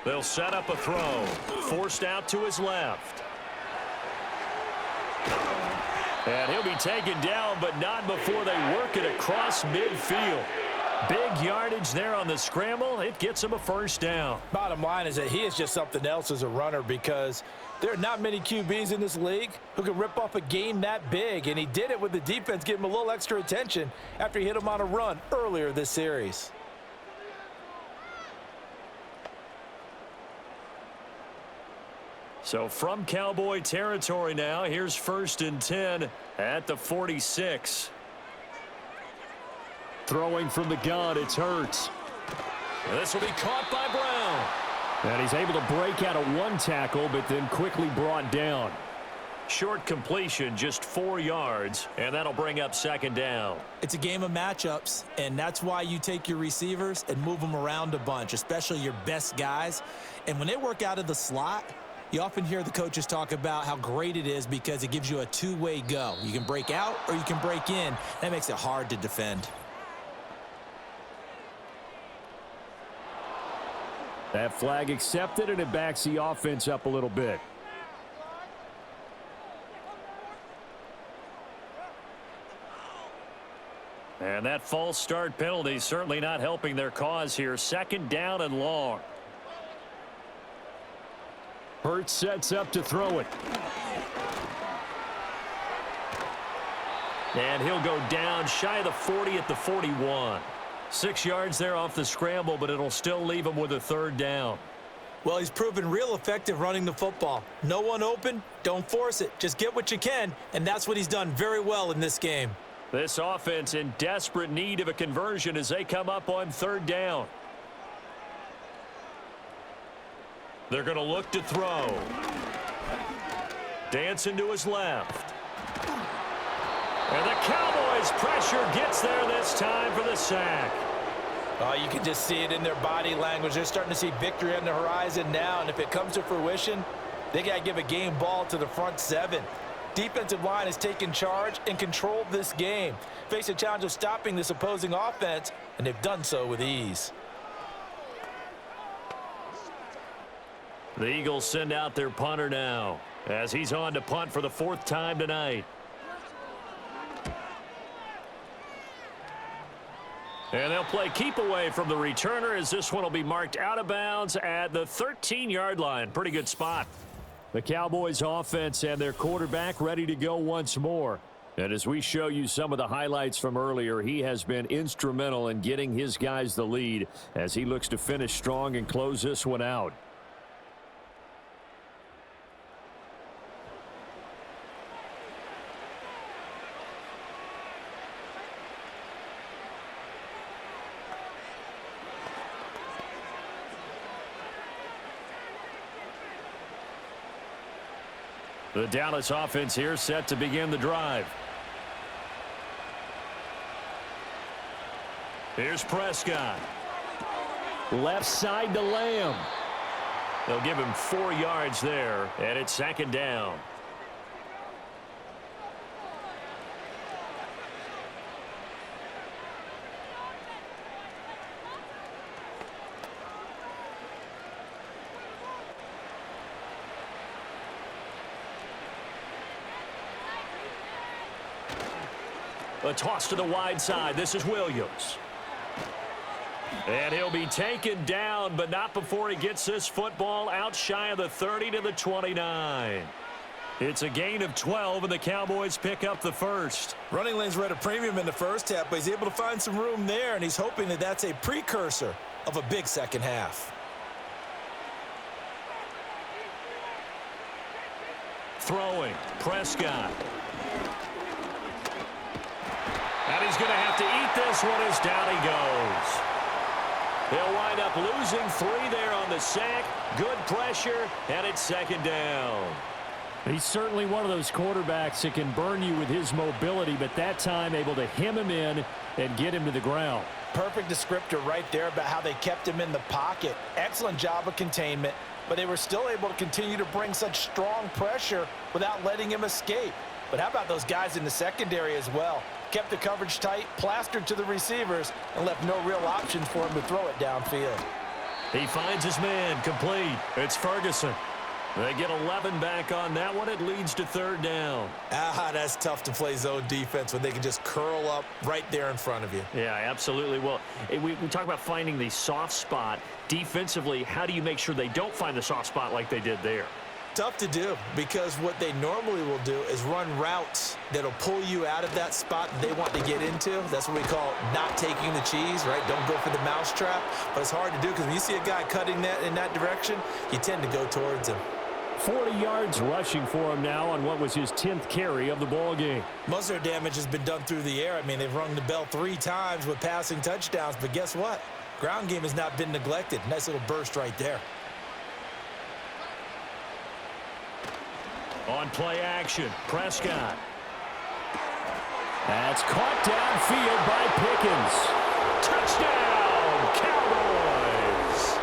B: They'll set up a throw. Forced out to his left. And he'll be taken down, but not before they work it across midfield. Big yardage there on the scramble. It gets him a first down.
C: Bottom line is that he is just something else as a runner, because there are not many QBs in this league who can rip off a game that big, and he did it with the defense giving him a little extra attention after he hit him on a run earlier this series.
B: So from Cowboy territory now, here's 1st and 10 at the 46. Throwing from the gun, it's Hurts. This will be caught by Brown. And he's able to break out of one tackle, but then quickly brought down. Short completion, just 4 yards, and that'll bring up 2nd down.
D: It's a game of matchups, and that's why you take your receivers and move them around a bunch, especially your best guys. And when they work out of the slot, you often hear the coaches talk about how great it is because it gives you a two-way go. You can break out or you can break in. That makes it hard to defend.
B: That flag accepted, and it backs the offense up a little bit. And that false start penalty certainly not helping their cause here. 2nd down and long. Hurts sets up to throw it. And he'll go down shy of the 40 at the 41. 6 yards there off the scramble, but it'll still leave him with a 3rd down.
D: Well, he's proven real effective running the football. No one open, don't force it. Just get what you can, and that's what he's done very well in this game.
B: This offense in desperate need of a conversion as they come up on 3rd down. They're going to look to throw. Dancing to his left. And the Cowboys pressure gets there this time for the sack.
C: Oh, you can just see it in their body language. They're starting to see victory on the horizon now, and if it comes to fruition, they got to give a game ball to the front 7. Defensive line has taken charge and controlled this game. Face a challenge of stopping this opposing offense, and they've done so with ease.
B: The Eagles send out their punter now as he's on to punt for the 4th time tonight. And they'll play keep away from the returner as this one will be marked out of bounds at the 13-yard line. Pretty good spot. The Cowboys offense and their quarterback ready to go once more. And as we show you some of the highlights from earlier, he has been instrumental in getting his guys the lead as he looks to finish strong and close this one out. The Dallas offense here set to begin the drive. Here's Prescott. Left side to Lamb. They'll give him 4 yards there, and it's 2nd down. A toss to the wide side. This is Williams. And he'll be taken down, but not before he gets this football out shy of the 30 to the 29. It's a gain of 12, and the Cowboys pick up the 1st.
D: Running lanes were at a premium in the first half, but he's able to find some room there, and he's hoping that that's a precursor of a big second half.
B: Throwing. Prescott. And he's going to have to eat this one as down he goes. They'll wind up losing 3 there on the sack. Good pressure, and it's 2nd down. He's certainly one of those quarterbacks that can burn you with his mobility, but that time able to hem him in and get him to the ground.
C: Perfect descriptor right there about how they kept him in the pocket. Excellent job of containment, but they were still able to continue to bring such strong pressure without letting him escape. But how about those guys in the secondary as well? Kept the coverage tight, plastered to the receivers, and left no real options for him to throw it downfield.
B: He finds his man, complete. It's Ferguson. They get 11 back on that one. It leads to third down.
D: That's tough to play zone defense when they can just curl up right there in front of you.
B: Yeah, absolutely. Well, we talk about finding the soft spot. Defensively, how do you make sure they don't find the soft spot like they did there?
D: Tough to do, because what they normally will do is run routes that'll pull you out of that spot that they want to get into. That's what we call not taking the cheese, right? Don't go for the mousetrap. But it's hard to do because when you see a guy cutting that in that direction, you tend to go towards him.
B: 40 yards rushing for him now on what was his 10th carry of the ball game.
D: Most of their damage has been done through the air. I mean, they've rung the bell 3 times with passing touchdowns, but guess what? Ground game has not been neglected. Nice little burst right there.
B: On play action, Prescott. That's caught downfield by Pickens. Touchdown, Cowboys!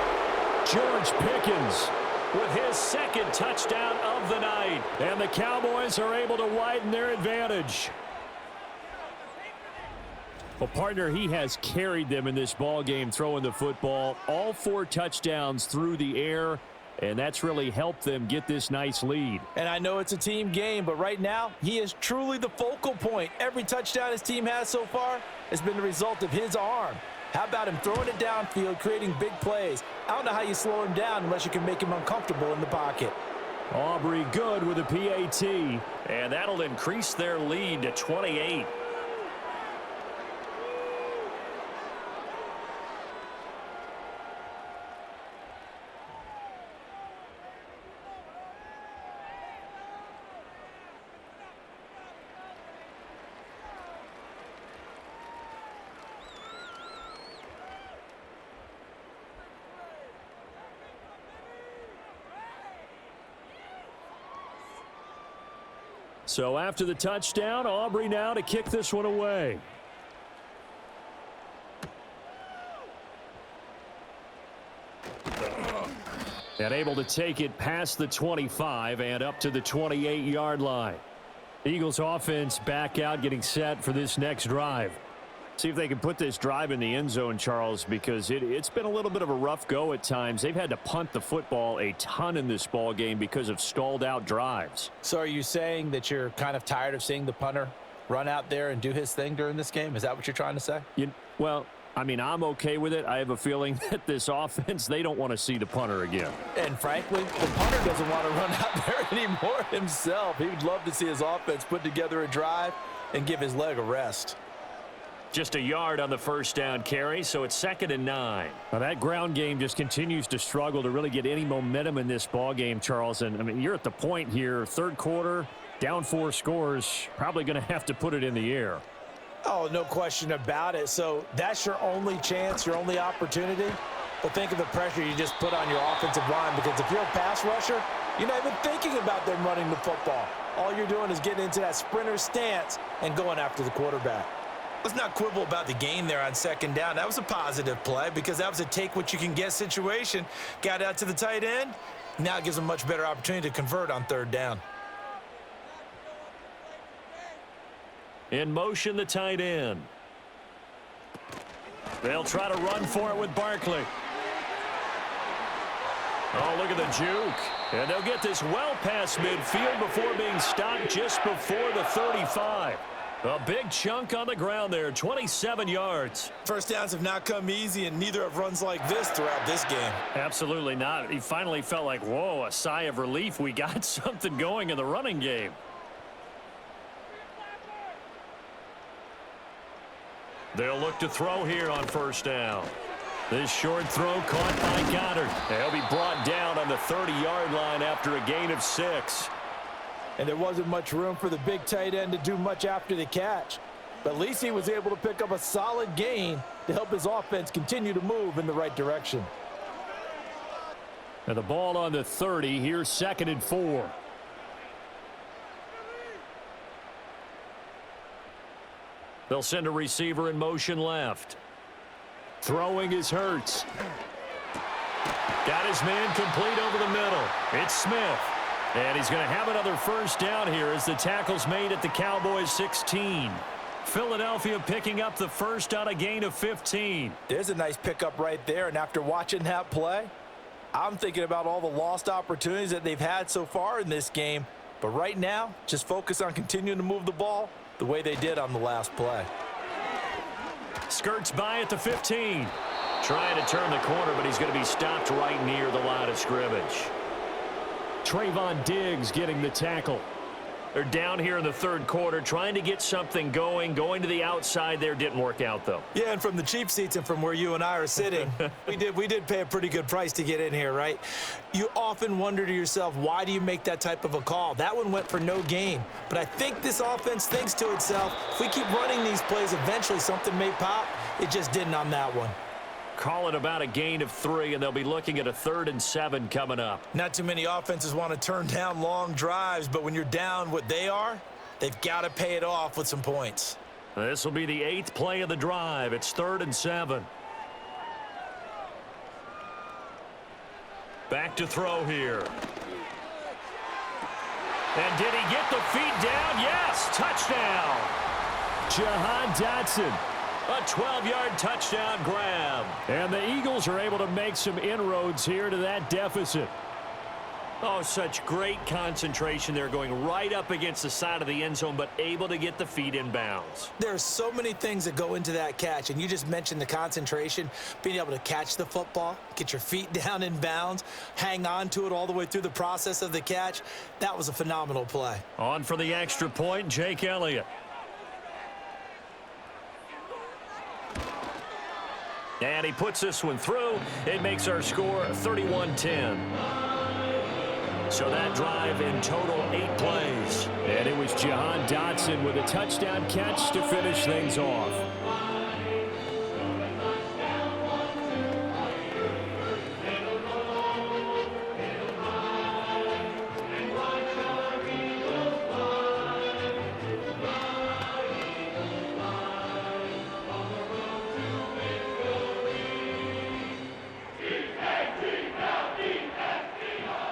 B: George Pickens with his second touchdown of the night. And the Cowboys are able to widen their advantage. Well, partner, he has carried them in this ball game throwing the football. All 4 touchdowns through the air. And that's really helped them get this nice lead.
C: And I know it's a team game, but right now, he is truly the focal point. Every touchdown his team has so far has been the result of his arm. How about him throwing it downfield, creating big plays? I don't know how you slow him down unless you can make him uncomfortable in the pocket.
B: Aubrey good with a PAT. And that'll increase their lead to 28. So after the touchdown, Aubrey now to kick this one away. And able to take it past the 25 and up to the 28-yard line. Eagles offense back out, getting set for this next drive. See if they can put this drive in the end zone, Charles, because it's been a little bit of a rough go at times. They've had to punt the football a ton in this ball game because of stalled out drives.
C: So are you saying that you're kind of tired of seeing the punter run out there and do his thing during this game? Is that what you're trying to say?
B: Well, I mean, I'm okay with it. I have a feeling that this offense, they don't want to see the punter again.
C: And frankly, the punter doesn't want to run out there anymore himself. He would love to see his offense put together a drive and give his leg a rest.
B: Just a yard on the first down carry, so it's 2nd and 9. Now that ground game just continues to struggle to really get any momentum in this ball game, Charles. And I mean, you're at the point here, third quarter, down 4 scores, probably going to have to put it in the air.
C: Oh, no question about it. So that's your only chance, your only opportunity. But think of the pressure you just put on your offensive line, because if you're a pass rusher, you're not even thinking about them running the football. All you're doing is getting into that sprinter stance and going after the quarterback.
D: Let's not quibble about the gain there on 2nd down. That was a positive play because that was a take-what-you-can-get situation. Got out to the tight end. Now it gives them a much better opportunity to convert on 3rd down.
B: In motion, the tight end. They'll try to run for it with Barkley. Oh, look at the juke. And they'll get this well past midfield before being stopped just before the 35. A big chunk on the ground there, 27 yards.
D: First downs have not come easy, and neither have runs like this throughout this game.
B: Absolutely not. He finally felt like, whoa, a sigh of relief. We got something going in the running game. They'll look to throw here on 1st down. This short throw caught by Goddard. They'll be brought down on the 30-yard line after a gain of 6.
C: And there wasn't much room for the big tight end to do much after the catch. But at least he was able to pick up a solid gain to help his offense continue to move in the right direction.
B: And the ball on the 30. Here's 2nd and 4. They'll send a receiver in motion left. Throwing is Hurts. Got his man complete over the middle. It's Smith. And he's going to have another first down here as the tackle's made at the Cowboys 16. Philadelphia picking up the first on a gain of 15.
C: There's a nice pickup right there, and after watching that play, I'm thinking about all the lost opportunities that they've had so far in this game. But right now, just focus on continuing to move the ball the way they did on the last play.
B: Skirts by at the 15. Trying to turn the corner, but he's going to be stopped right near the line of scrimmage. Trayvon Diggs getting the tackle. They're down here in the third quarter, trying to get something going to the outside there. Didn't work out, though.
C: Yeah, and from the cheap seats and from where you and I are sitting, we did pay a pretty good price to get in here, right? You often wonder to yourself, why do you make that type of a call? That one went for no gain. But I think this offense thinks to itself, if we keep running these plays, eventually something may pop. It just didn't on that one.
B: Call it about a gain of 3, and they'll be looking at a 3rd and 7 coming up.
C: Not too many offenses want to turn down long drives, but when you're down what they are, they've got to pay it off with some points.
B: This will be the 8th play of the drive. It's 3rd and 7. Back to throw here. And did he get the feet down? Yes, touchdown. Jahan Dotson. A 12-yard touchdown grab. And the Eagles are able to make some inroads here to that deficit. Oh, such great concentration there, going right up against the side of the end zone, but able to get the feet in bounds.
C: There's so many things that go into that catch, and you just mentioned the concentration, being able to catch the football, get your feet down in bounds, hang on to it all the way through the process of the catch. That was a phenomenal play.
B: On for the extra point, Jake Elliott. And he puts this one through. It makes our score 31-10. So that drive in total 8 plays. And it was Jahan Dotson with a touchdown catch to finish things off.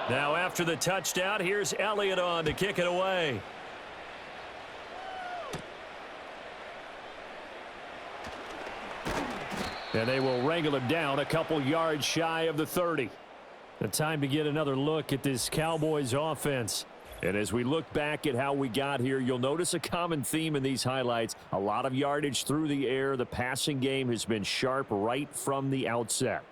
B: Now after the touchdown, here's Elliott on to kick it away. And they will wrangle him down a couple yards shy of the 30. The time to get another look at this Cowboys offense. And as we look back at how we got here, you'll notice a common theme in these highlights. A lot of yardage through the air. The passing game has been sharp right from the outset.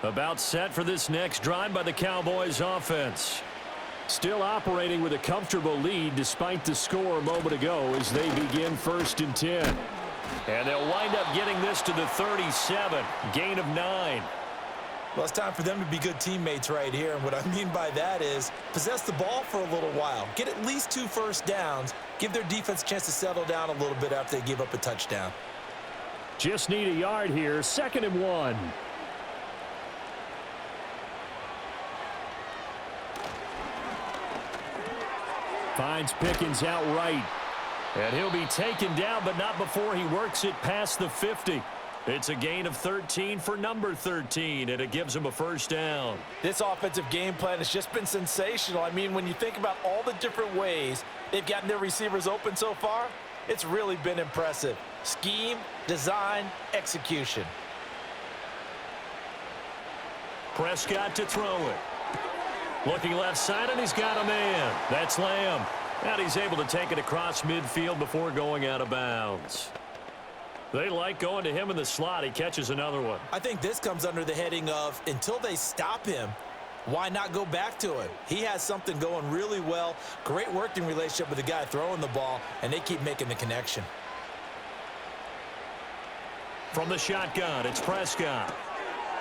B: About set for this next drive by the Cowboys offense. Still operating with a comfortable lead despite the score a moment ago as they begin 1st and 10. And they'll wind up getting this to the 37. Gain of 9.
C: Well, it's time for them to be good teammates right here. And what I mean by that is possess the ball for a little while. Get at least 2 first downs. Give their defense a chance to settle down a little bit after they give up a touchdown.
B: Just need a yard here. 2nd and 1. Finds Pickens outright. And he'll be taken down, but not before he works it past the 50. It's a gain of 13 for number 13, and it gives him a first down.
C: This offensive game plan has just been sensational. I mean, when you think about all the different ways they've gotten their receivers open so far, it's really been impressive. Scheme, design, execution.
B: Prescott to throw it. Looking left side, and he's got a man. That's Lamb. And he's able to take it across midfield before going out of bounds. They like going to him in the slot. He catches another one.
C: I think this comes under the heading of until they stop him, why not go back to him? He has something going really well. Great working relationship with the guy throwing the ball, and they keep making the connection.
B: From the shotgun, it's Prescott.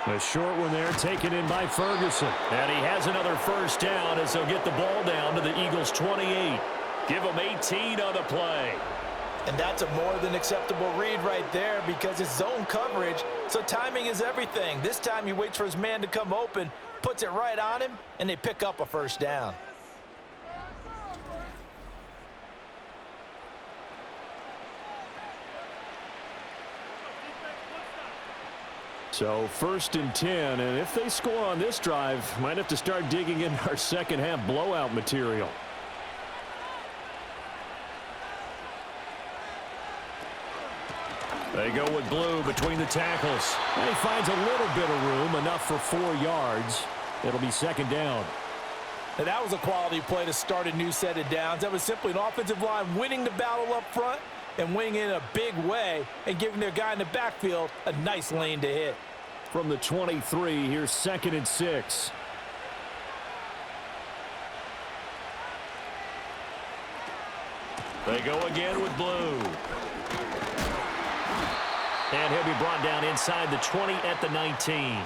B: A short one there taken in by Ferguson. And he has another first down as they'll get the ball down to the Eagles' 28. Give them 18 on the play.
C: And that's a more than acceptable read right there because it's zone coverage, so timing is everything. This time he waits for his man to come open, puts it right on him, and they pick up a first down.
B: So 1st and 10, and if they score on this drive, might have to start digging in our second half blowout material. They go with Blue between the tackles. And he finds a little bit of room, enough for 4 yards. It'll be 2nd down.
C: Now that was a quality play to start a new set of downs. That was simply an offensive line winning the battle up front and winning in a big way and giving their guy in the backfield a nice lane to hit.
B: From the 23, here's 2nd and 6. They go again with Blue. And he'll be brought down inside the 20 at the 19.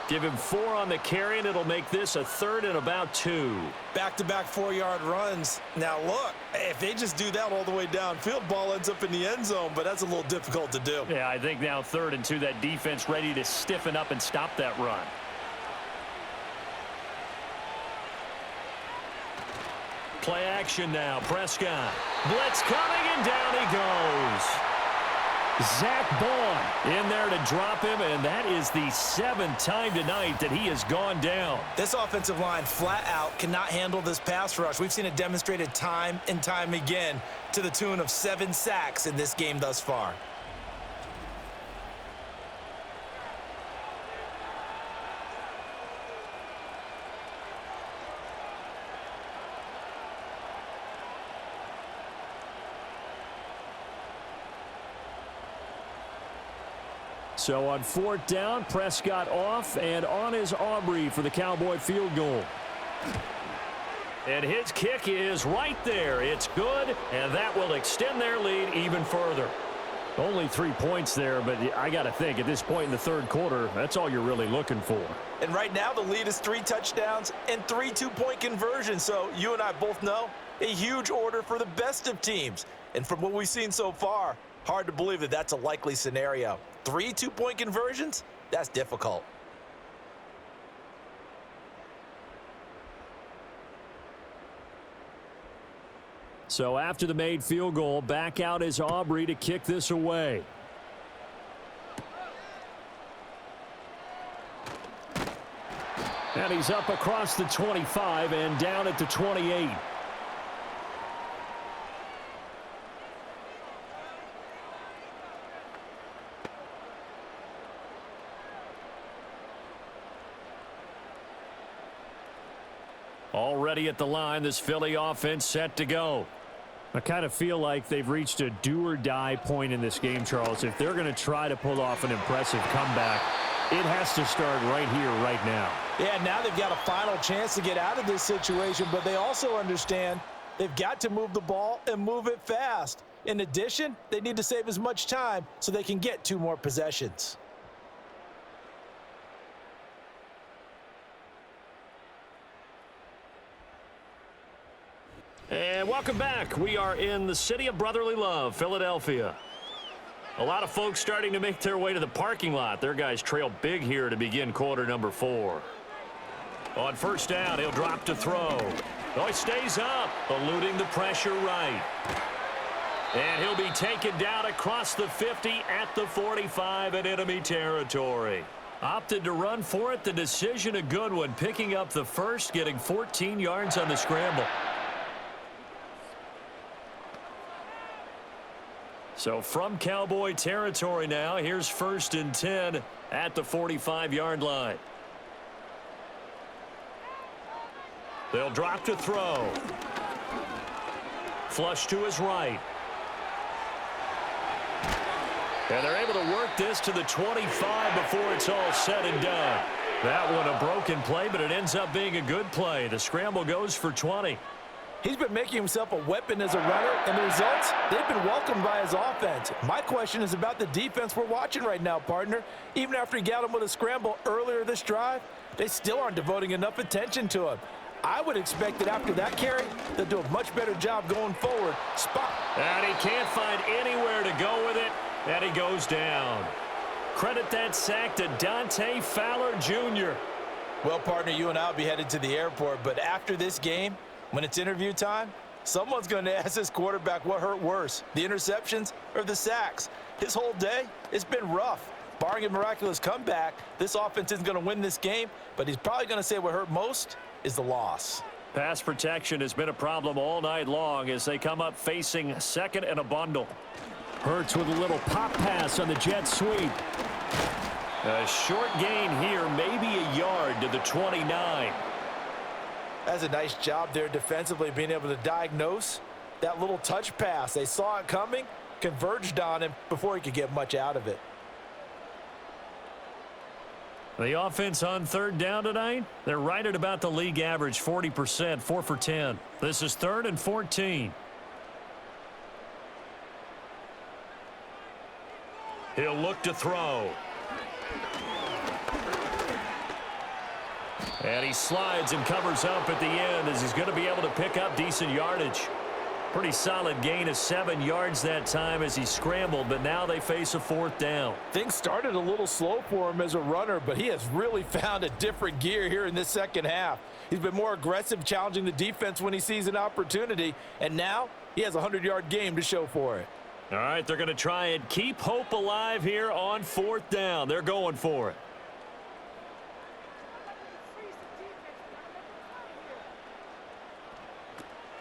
B: Give him 4 on the carry, and it'll make this a 3rd and about 2.
D: Back-to-back 4-yard runs. Now, look, if they just do that all the way downfield, ball ends up in the end zone, but that's a little difficult to do.
B: Yeah, I think now 3rd and 2, that defense ready to stiffen up and stop that run. Play action now. Prescott. Blitz coming, and down he goes. Zach Bond in there to drop him, and that is the 7th time tonight that he has gone down.
D: This offensive line flat out cannot handle this pass rush. We've seen it demonstrated time and time again to the tune of 7 sacks in this game thus far.
B: So on 4th down, Prescott off, and on is Aubrey for the Cowboy field goal. And his kick is right there. It's good, and that will extend their lead even further. Only 3 points there, but I got to think at this point in the 3rd quarter, that's all you're really looking for.
D: And right now the lead is 3 touchdowns and 3 two-point conversions. So you and I both know a huge order for the best of teams. And from what we've seen so far, hard to believe that that's a likely scenario. 3 two-point conversions? That's difficult.
B: So after the made field goal, back out is Aubrey to kick this away. And he's up across the 25 and down at the 28. Already at the line, this Philly offense set to go. I kind of feel like they've reached a do-or-die point in this game, Charles. If they're going to try to pull off an impressive comeback, it has to start right here, right now.
C: Yeah, now they've got a final chance to get out of this situation, but they also understand they've got to move the ball and move it fast. In addition, they need to save as much time so they can get 2 more possessions.
B: And welcome back. We are in the city of brotherly love, Philadelphia. A lot of folks starting to make their way to the parking lot. Their guys trail big here to begin quarter number 4. On 1st down, he'll drop to throw. Oh, he stays up, eluding the pressure right. And he'll be taken down across the 50 at the 45 in enemy territory. Opted to run for it. The decision a good one, picking up the first, getting 14 yards on the scramble. So from Cowboy territory now, here's 1st and 10 at the 45-yard line. They'll drop to throw. Flush to his right. And they're able to work this to the 25 before it's all said and done. That one a broken play, but it ends up being a good play. The scramble goes for 20.
C: He's been making himself a weapon as a runner, and the results, they've been welcomed by his offense. My question is about the defense we're watching right now, partner. Even after he got him with a scramble earlier this drive, they still aren't devoting enough attention to him. I would expect that after that carry, they'll do a much better job going forward.
B: And he can't find anywhere to go with it, and he goes down. Credit that sack to Dante Fowler Jr.
C: Well, partner, you and I will be headed to the airport, but after this game, when it's interview time, someone's going to ask this quarterback what hurt worse, the interceptions or the sacks. His whole day, it's been rough. Barring a miraculous comeback, this offense isn't going to win this game, but he's probably going to say what hurt most is the loss.
B: Pass protection has been a problem all night long as they come up facing second and a bundle. Hurts with a little pop pass on the jet sweep. A short gain here, maybe a yard to the 29.
C: That's a nice job there defensively, being able to diagnose that little touch pass. They saw it coming, converged on him before he could get much out of it.
B: The offense on third down tonight, they're right at about the league average, 40%, 4 for 10. This is 3rd and 14. He'll look to throw. And he slides and covers up at the end as he's going to be able to pick up decent yardage. Pretty solid gain of 7 yards that time as he scrambled, but now they face a 4th down.
C: Things started a little slow for him as a runner, but he has really found a different gear here in this second half. He's been more aggressive, challenging the defense when he sees an opportunity, and now he has a 100-yard game to show for it.
B: All right, they're going to try and keep hope alive here on 4th down. They're going for it.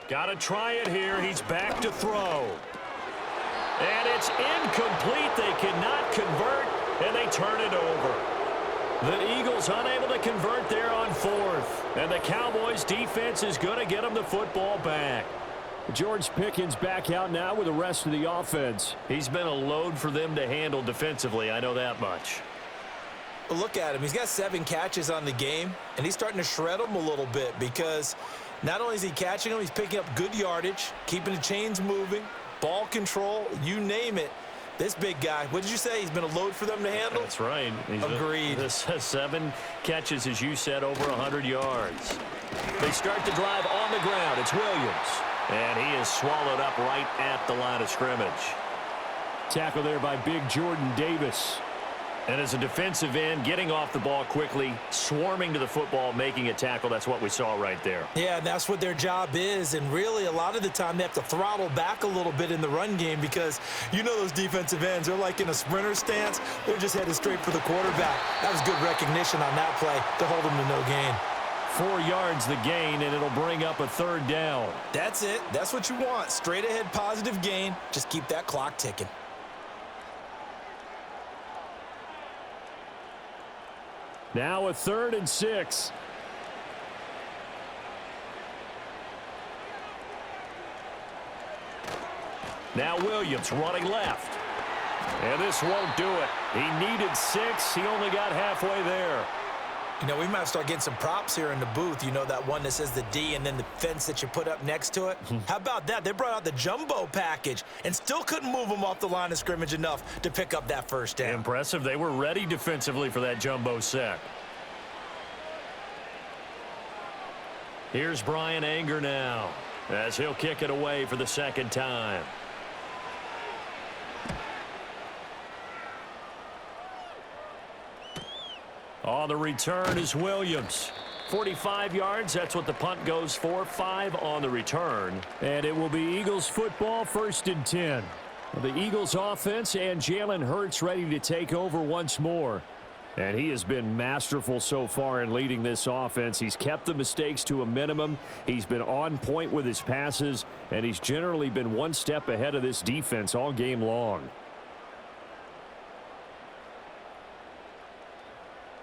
B: Got to try it here. He's back to throw. And it's incomplete. They cannot convert, and they turn it over. The Eagles unable to convert there on 4th. And the Cowboys defense is going to get them the football back. George Pickens back out now with the rest of the offense. He's been a load for them to handle defensively. I know that much.
C: But look at him. He's got 7 catches on the game, and he's starting to shred them a little bit because not only is he catching them, he's picking up good yardage, keeping the chains moving, ball control, you name it. This big guy, what did you say? He's been a load for them to handle?
B: That's right.
C: Agreed.
B: This has 7 catches, as you said, over 100 yards. They start the drive on the ground. It's Williams. And he is swallowed up right at the line of scrimmage. Tackle there by big Jordan Davis. And as a defensive end, getting off the ball quickly, swarming to the football, making a tackle, that's what we saw right there.
C: Yeah, and that's what their job is. And really, a lot of the time, they have to throttle back a little bit in the run game because you know those defensive ends, they're like in a sprinter stance. They're just headed straight for the quarterback. That was good recognition on that play to hold them to no gain.
B: 4 yards the gain, and it'll bring up a 3rd down.
C: That's it. That's what you want. Straight ahead, positive gain. Just keep that clock ticking.
B: Now a 3rd and 6. Now Williams running left. And this won't do it. He needed 6. He only got halfway there.
C: You know, we might start getting some props here in the booth. You know, that one that says the D and then the fence that you put up next to it. How about that? They brought out the jumbo package and still couldn't move them off the line of scrimmage enough to pick up that 1st down.
B: Impressive. They were ready defensively for that jumbo sack. Here's Brian Anger now as he'll kick it away for the 2nd time. On the return is Williams. 45 yards, that's what the punt goes for. 5 on the return. And it will be Eagles football, 1st and 10. The Eagles offense and Jalen Hurts ready to take over once more. And he has been masterful so far in leading this offense. He's kept the mistakes to a minimum. He's been on point with his passes, and he's generally been one step ahead of this defense all game long.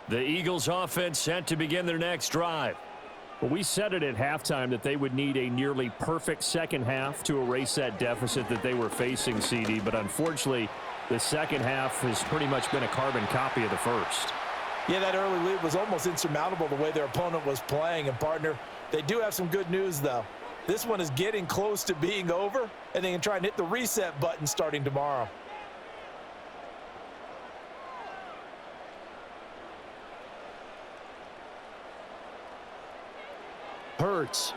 B: The Eagles offense set to begin their next drive. Well, we said it at halftime that they would need a nearly perfect second half to erase that deficit that they were facing, CD, but unfortunately, the second half has pretty much been a carbon copy of the first.
C: Yeah, that early lead was almost insurmountable the way their opponent was playing. And, partner, they do have some good news, though. This one is getting close to being over, and they can try and hit the reset button starting tomorrow.
B: Hurts.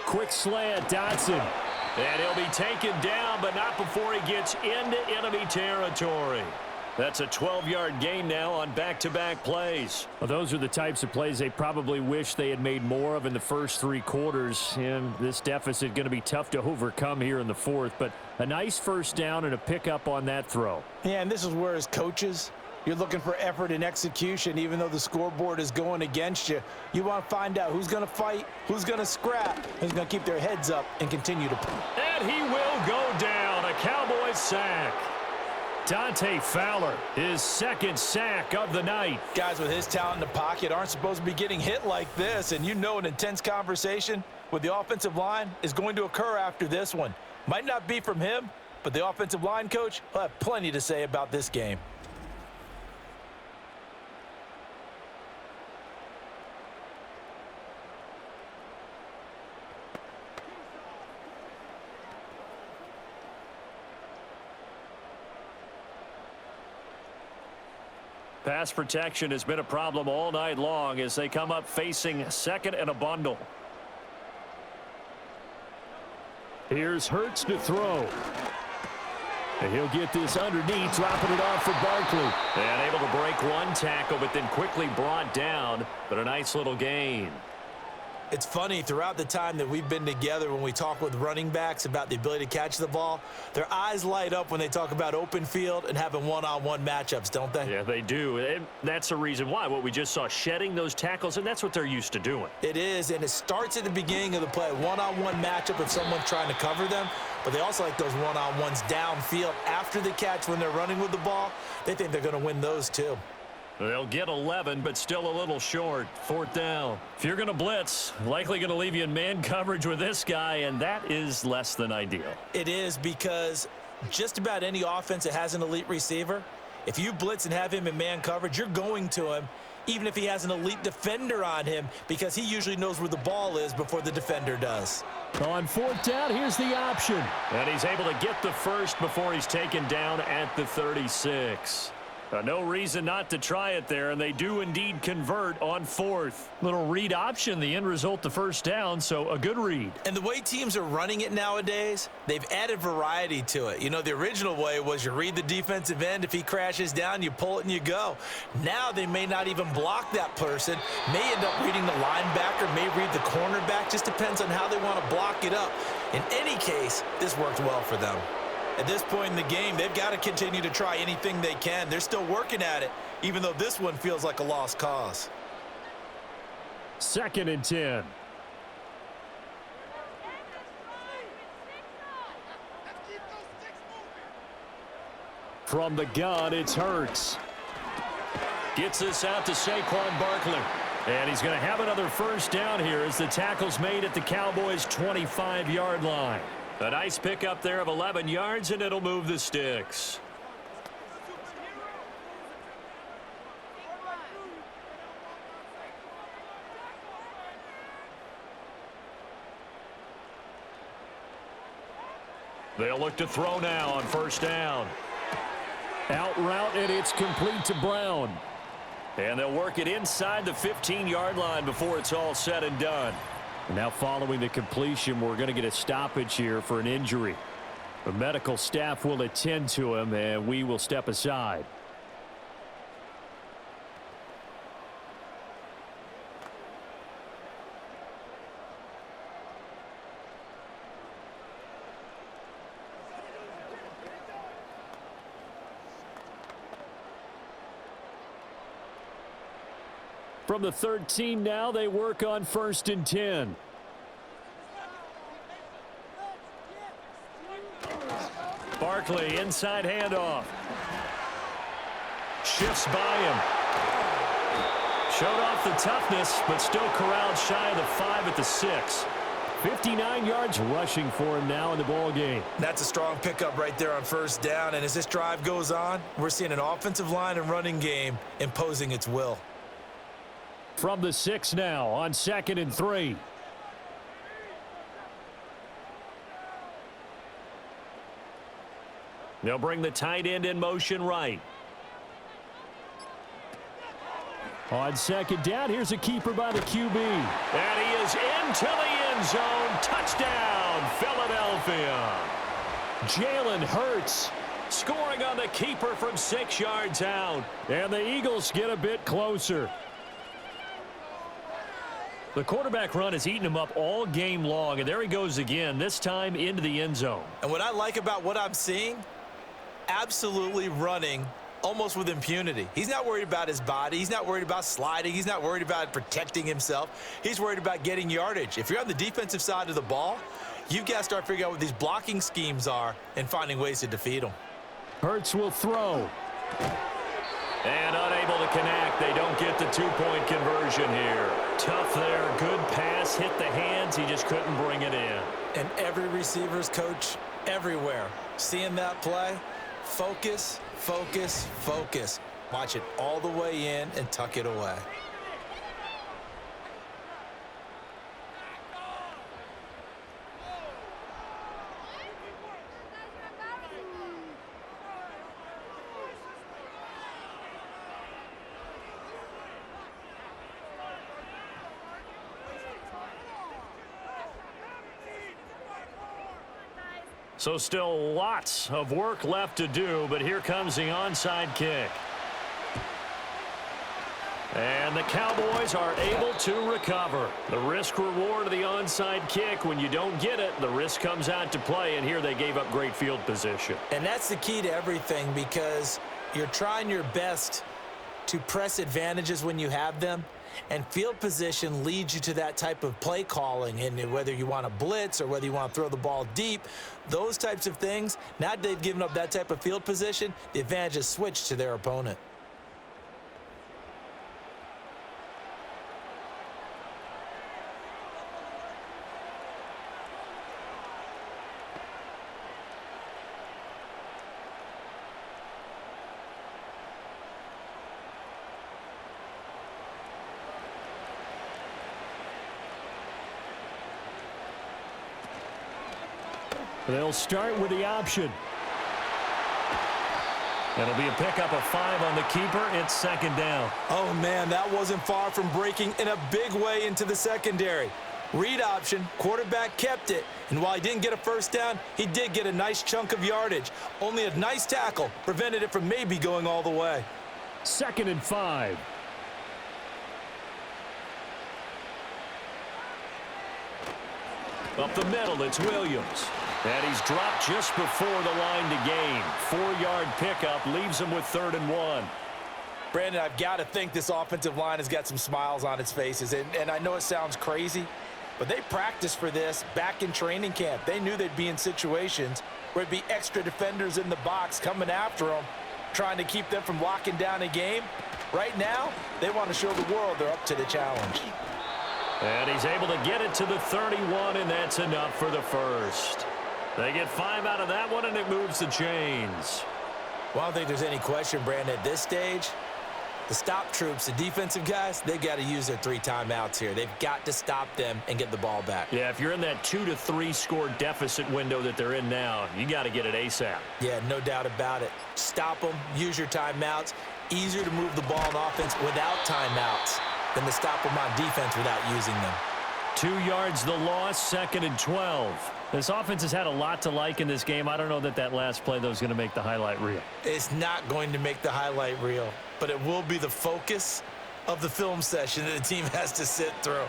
B: Quick slant, Dotson. And he'll be taken down, but not before he gets into enemy territory. That's a 12-yard gain now on back-to-back plays. Well, those are the types of plays they probably wish they had made more of in the first 3 quarters. And this deficit going to be tough to overcome here in the fourth. But a nice first down and a pickup on that throw.
C: Yeah, and this is where as coaches, you're looking for effort and execution. Even though the scoreboard is going against you, you want to find out who's going to fight, who's going to scrap, who's going to keep their heads up and continue to play.
B: And he will go down. A Cowboys sack. Dante Fowler, his second sack of the night.
C: Guys with his talent in the pocket aren't supposed to be getting hit like this, and you know an intense conversation with the offensive line is going to occur after this one. Might not be from him, but the offensive line coach will have plenty to say about this game.
B: Pass protection has been a problem all night long as they come up facing second and a bundle. Here's Hurts to throw. And he'll get this underneath, dropping it off for Barkley. And able to break one tackle, but then quickly brought down. But a nice little gain.
D: It's funny, throughout the time that we've been together, when we talk with running backs about the ability to catch the ball, their eyes light up when they talk about open field and having one-on-one matchups, don't they?
B: Yeah, they do. And that's the reason why. What we just saw, shedding those tackles, and that's what they're used to doing.
D: It is, and it starts at the beginning of the play. One-on-one matchup if someone's trying to cover them, but they also like those one-on-ones downfield after the catch when they're running with the ball. They think they're going to win those too.
B: They'll get 11, but still a little short. 4th down. If you're going to blitz, likely going to leave you in man coverage with this guy, and that is less than ideal.
D: It is, because just about any offense that has an elite receiver, if you blitz and have him in man coverage, you're going to him, even if he has an elite defender on him, because he usually knows where the ball is before the defender does.
B: On 4th down, here's the option. And he's able to get the first before he's taken down at the 36. No reason not to try it there, and they do indeed convert on 4th. Little read option, the end result, the first down, so a good read.
D: And the way teams are running it nowadays, they've added variety to it. You know, the original way was you read the defensive end. If he crashes down, you pull it and you go. Now they may not even block that person, may end up reading the linebacker, may read the cornerback. Just depends on how they want to block it up. In any case, this worked well for them. At this point in the game, they've got to continue to try anything they can. They're still working at it, even though this one feels like a lost cause.
B: 2nd and 10. From the gun, it's Hurts. Gets this out to Saquon Barkley. And he's going to have another first down here as the tackle's made at the Cowboys' 25-yard line. A nice pickup there of 11 yards, and it'll move the sticks. They'll look to throw now on 1st down. Out route, and it's complete to Brown. And they'll work it inside the 15-yard line before it's all said and done. Now following the completion, we're going to get a stoppage here for an injury. The medical staff will attend to him, and we will step aside. From the 13 now, they work on 1st and 10. Barkley, inside handoff. Shifts by him. Showed off the toughness, but still corralled shy of the 5 at the 6. 59 yards rushing for him now in the ball game.
D: That's a strong pickup right there on 1st down, and as this drive goes on, we're seeing an offensive line and running game imposing its will.
B: From the 6 now on 2nd and 3. They'll bring the tight end in motion right. On 2nd down, here's a keeper by the QB. And he is into the end zone. Touchdown, Philadelphia. Jalen Hurts Scoring on the keeper from 6 yards out. And the Eagles get a bit closer. The quarterback run has eaten him up all game long, and there he goes again, this time into the end zone.
D: And what I like about what I'm seeing, absolutely running almost with impunity. He's not worried about his body. He's not worried about sliding. He's not worried about protecting himself. He's worried about getting yardage. If you're on the defensive side of the ball, you've got to start figuring out what these blocking schemes are and finding ways to defeat them.
B: Hurts will throw. And unable to connect. They don't get the 2-point conversion here. Tough there. Good pass. Hit the hands. He just couldn't bring it in.
D: And every receiver's coach everywhere, seeing that play, focus, focus, focus. Watch it all the way in and tuck it away.
B: So still lots of work left to do, but here comes the onside kick. And the Cowboys are able to recover. The risk reward of the onside kick, when you don't get it, the risk comes out to play, and here they gave up great field position.
D: And that's the key to everything, because you're trying your best to press advantages when you have them. And field position leads you to that type of play calling, and whether you want to blitz or whether you want to throw the ball deep, those types of things, now that they've given up that type of field position, the advantage is switched to their opponent.
B: They'll start with the option. It'll be a pickup of 5 on the keeper. It's second down.
D: Oh, man, that wasn't far from breaking in a big way into the secondary. Read option, quarterback kept it, and while he didn't get a first down, he did get a nice chunk of yardage. Only a nice tackle prevented it from maybe going all the way.
B: 2nd and 5. Up the middle, it's Williams. And he's dropped just before the line to gain. 4-yard pickup leaves him with 3rd and 1.
D: Brandon, I've got to think this offensive line has got some smiles on its faces. And I know it sounds crazy, but they practiced for this back in training camp. They knew they'd be in situations where it'd be extra defenders in the box coming after them, trying to keep them from locking down a game. Right now, they want to show the world they're up to the challenge.
B: And he's able to get it to the 31, and that's enough for the first. They get 5 out of that one, and it moves the chains.
D: Well, I don't think there's any question, Brandon, at this stage, the stop troops, the defensive guys, they've got to use their 3 timeouts here. They've got to stop them and get the ball back.
B: Yeah, if you're in that 2 to 3 score deficit window that they're in now, you got to get it ASAP.
D: Yeah, no doubt about it. Stop them, use your timeouts. Easier to move the ball on offense without timeouts than to stop them on defense without using them.
B: 2 yards the loss, 2nd and 12. This offense has had a lot to like in this game. I don't know that that last play, though, is going to make the highlight reel.
D: It's not going to make the highlight reel, but it will be the focus of the film session that the team has to sit through.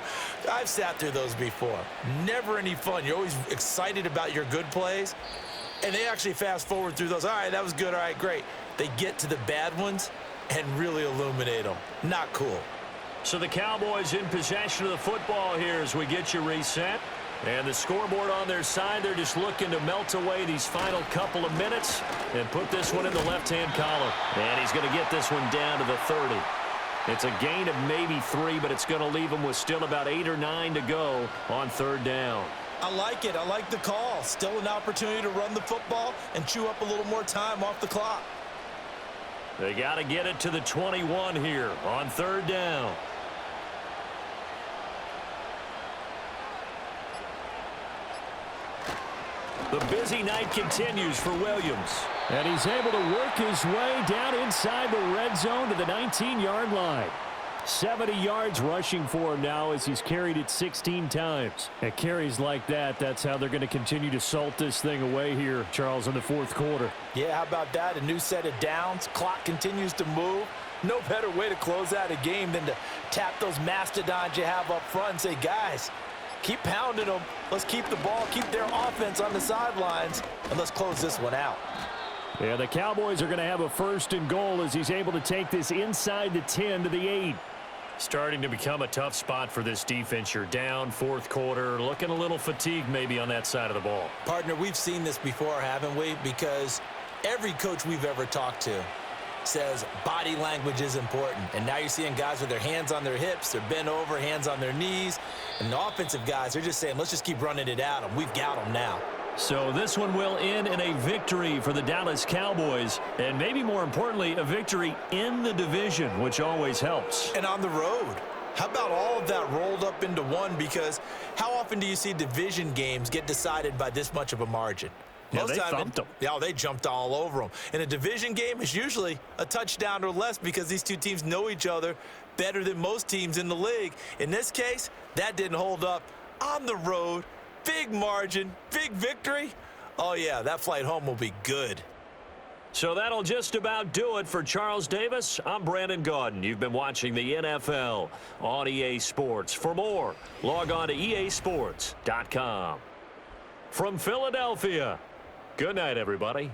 D: I've sat through those before. Never any fun. You're always excited about your good plays, and they actually fast forward through those. All right, that was good. All right, great. They get to the bad ones and really illuminate them. Not cool.
B: So the Cowboys in possession of the football here as we get you reset. And the scoreboard on their side, they're just looking to melt away these final couple of minutes and put this one in the left-hand column. And he's going to get this one down to the 30. It's a gain of maybe 3, but it's going to leave him with still about 8 or 9 to go on 3rd down.
D: I like it. I like the call. Still an opportunity to run the football and chew up a little more time off the clock.
B: They got to get it to the 21 here on 3rd down. The busy night continues for Williams. And he's able to work his way down inside the red zone to the 19-yard line. 70 yards rushing for him now as he's carried it 16 times. And carries like that, that's how they're going to continue to salt this thing away here, Charles, in the fourth quarter.
C: Yeah, how about that? A new set of downs. Clock continues to move. No better way to close out a game than to tap those mastodons you have up front and say, guys, keep pounding them. Let's keep the ball, keep their offense on the sidelines, and let's close this one out.
B: Yeah, the Cowboys are going to have a 1st and goal as he's able to take this inside the 10 to the 8. Starting to become a tough spot for this defense. You're down, fourth quarter, looking a little fatigued maybe on that side of the ball.
D: Partner, we've seen this before, haven't we? Because every coach we've ever talked to says body language is important. And now you're seeing guys with their hands on their hips, they're bent over, hands on their knees. And the offensive guys are just saying, let's just keep running it at them. We've got them now.
B: So this one will end in a victory for the Dallas Cowboys, and maybe more importantly, a victory in the division, which always helps.
D: And on the road. How about all of that rolled up into one? Because how often do you see division games get decided by this much of a margin?
B: Yeah, they thumped them.
D: Yeah, they jumped all over them. In a division game, it's usually a touchdown or less because these two teams know each other better than most teams in the league. In this case, that didn't hold up. On the road, big margin, big victory. Oh, yeah, that flight home will be good.
B: So that'll just about do it for Charles Davis. I'm Brandon Gaudin. You've been watching the NFL on EA Sports. For more, log on to easports.com. From Philadelphia, good night, everybody.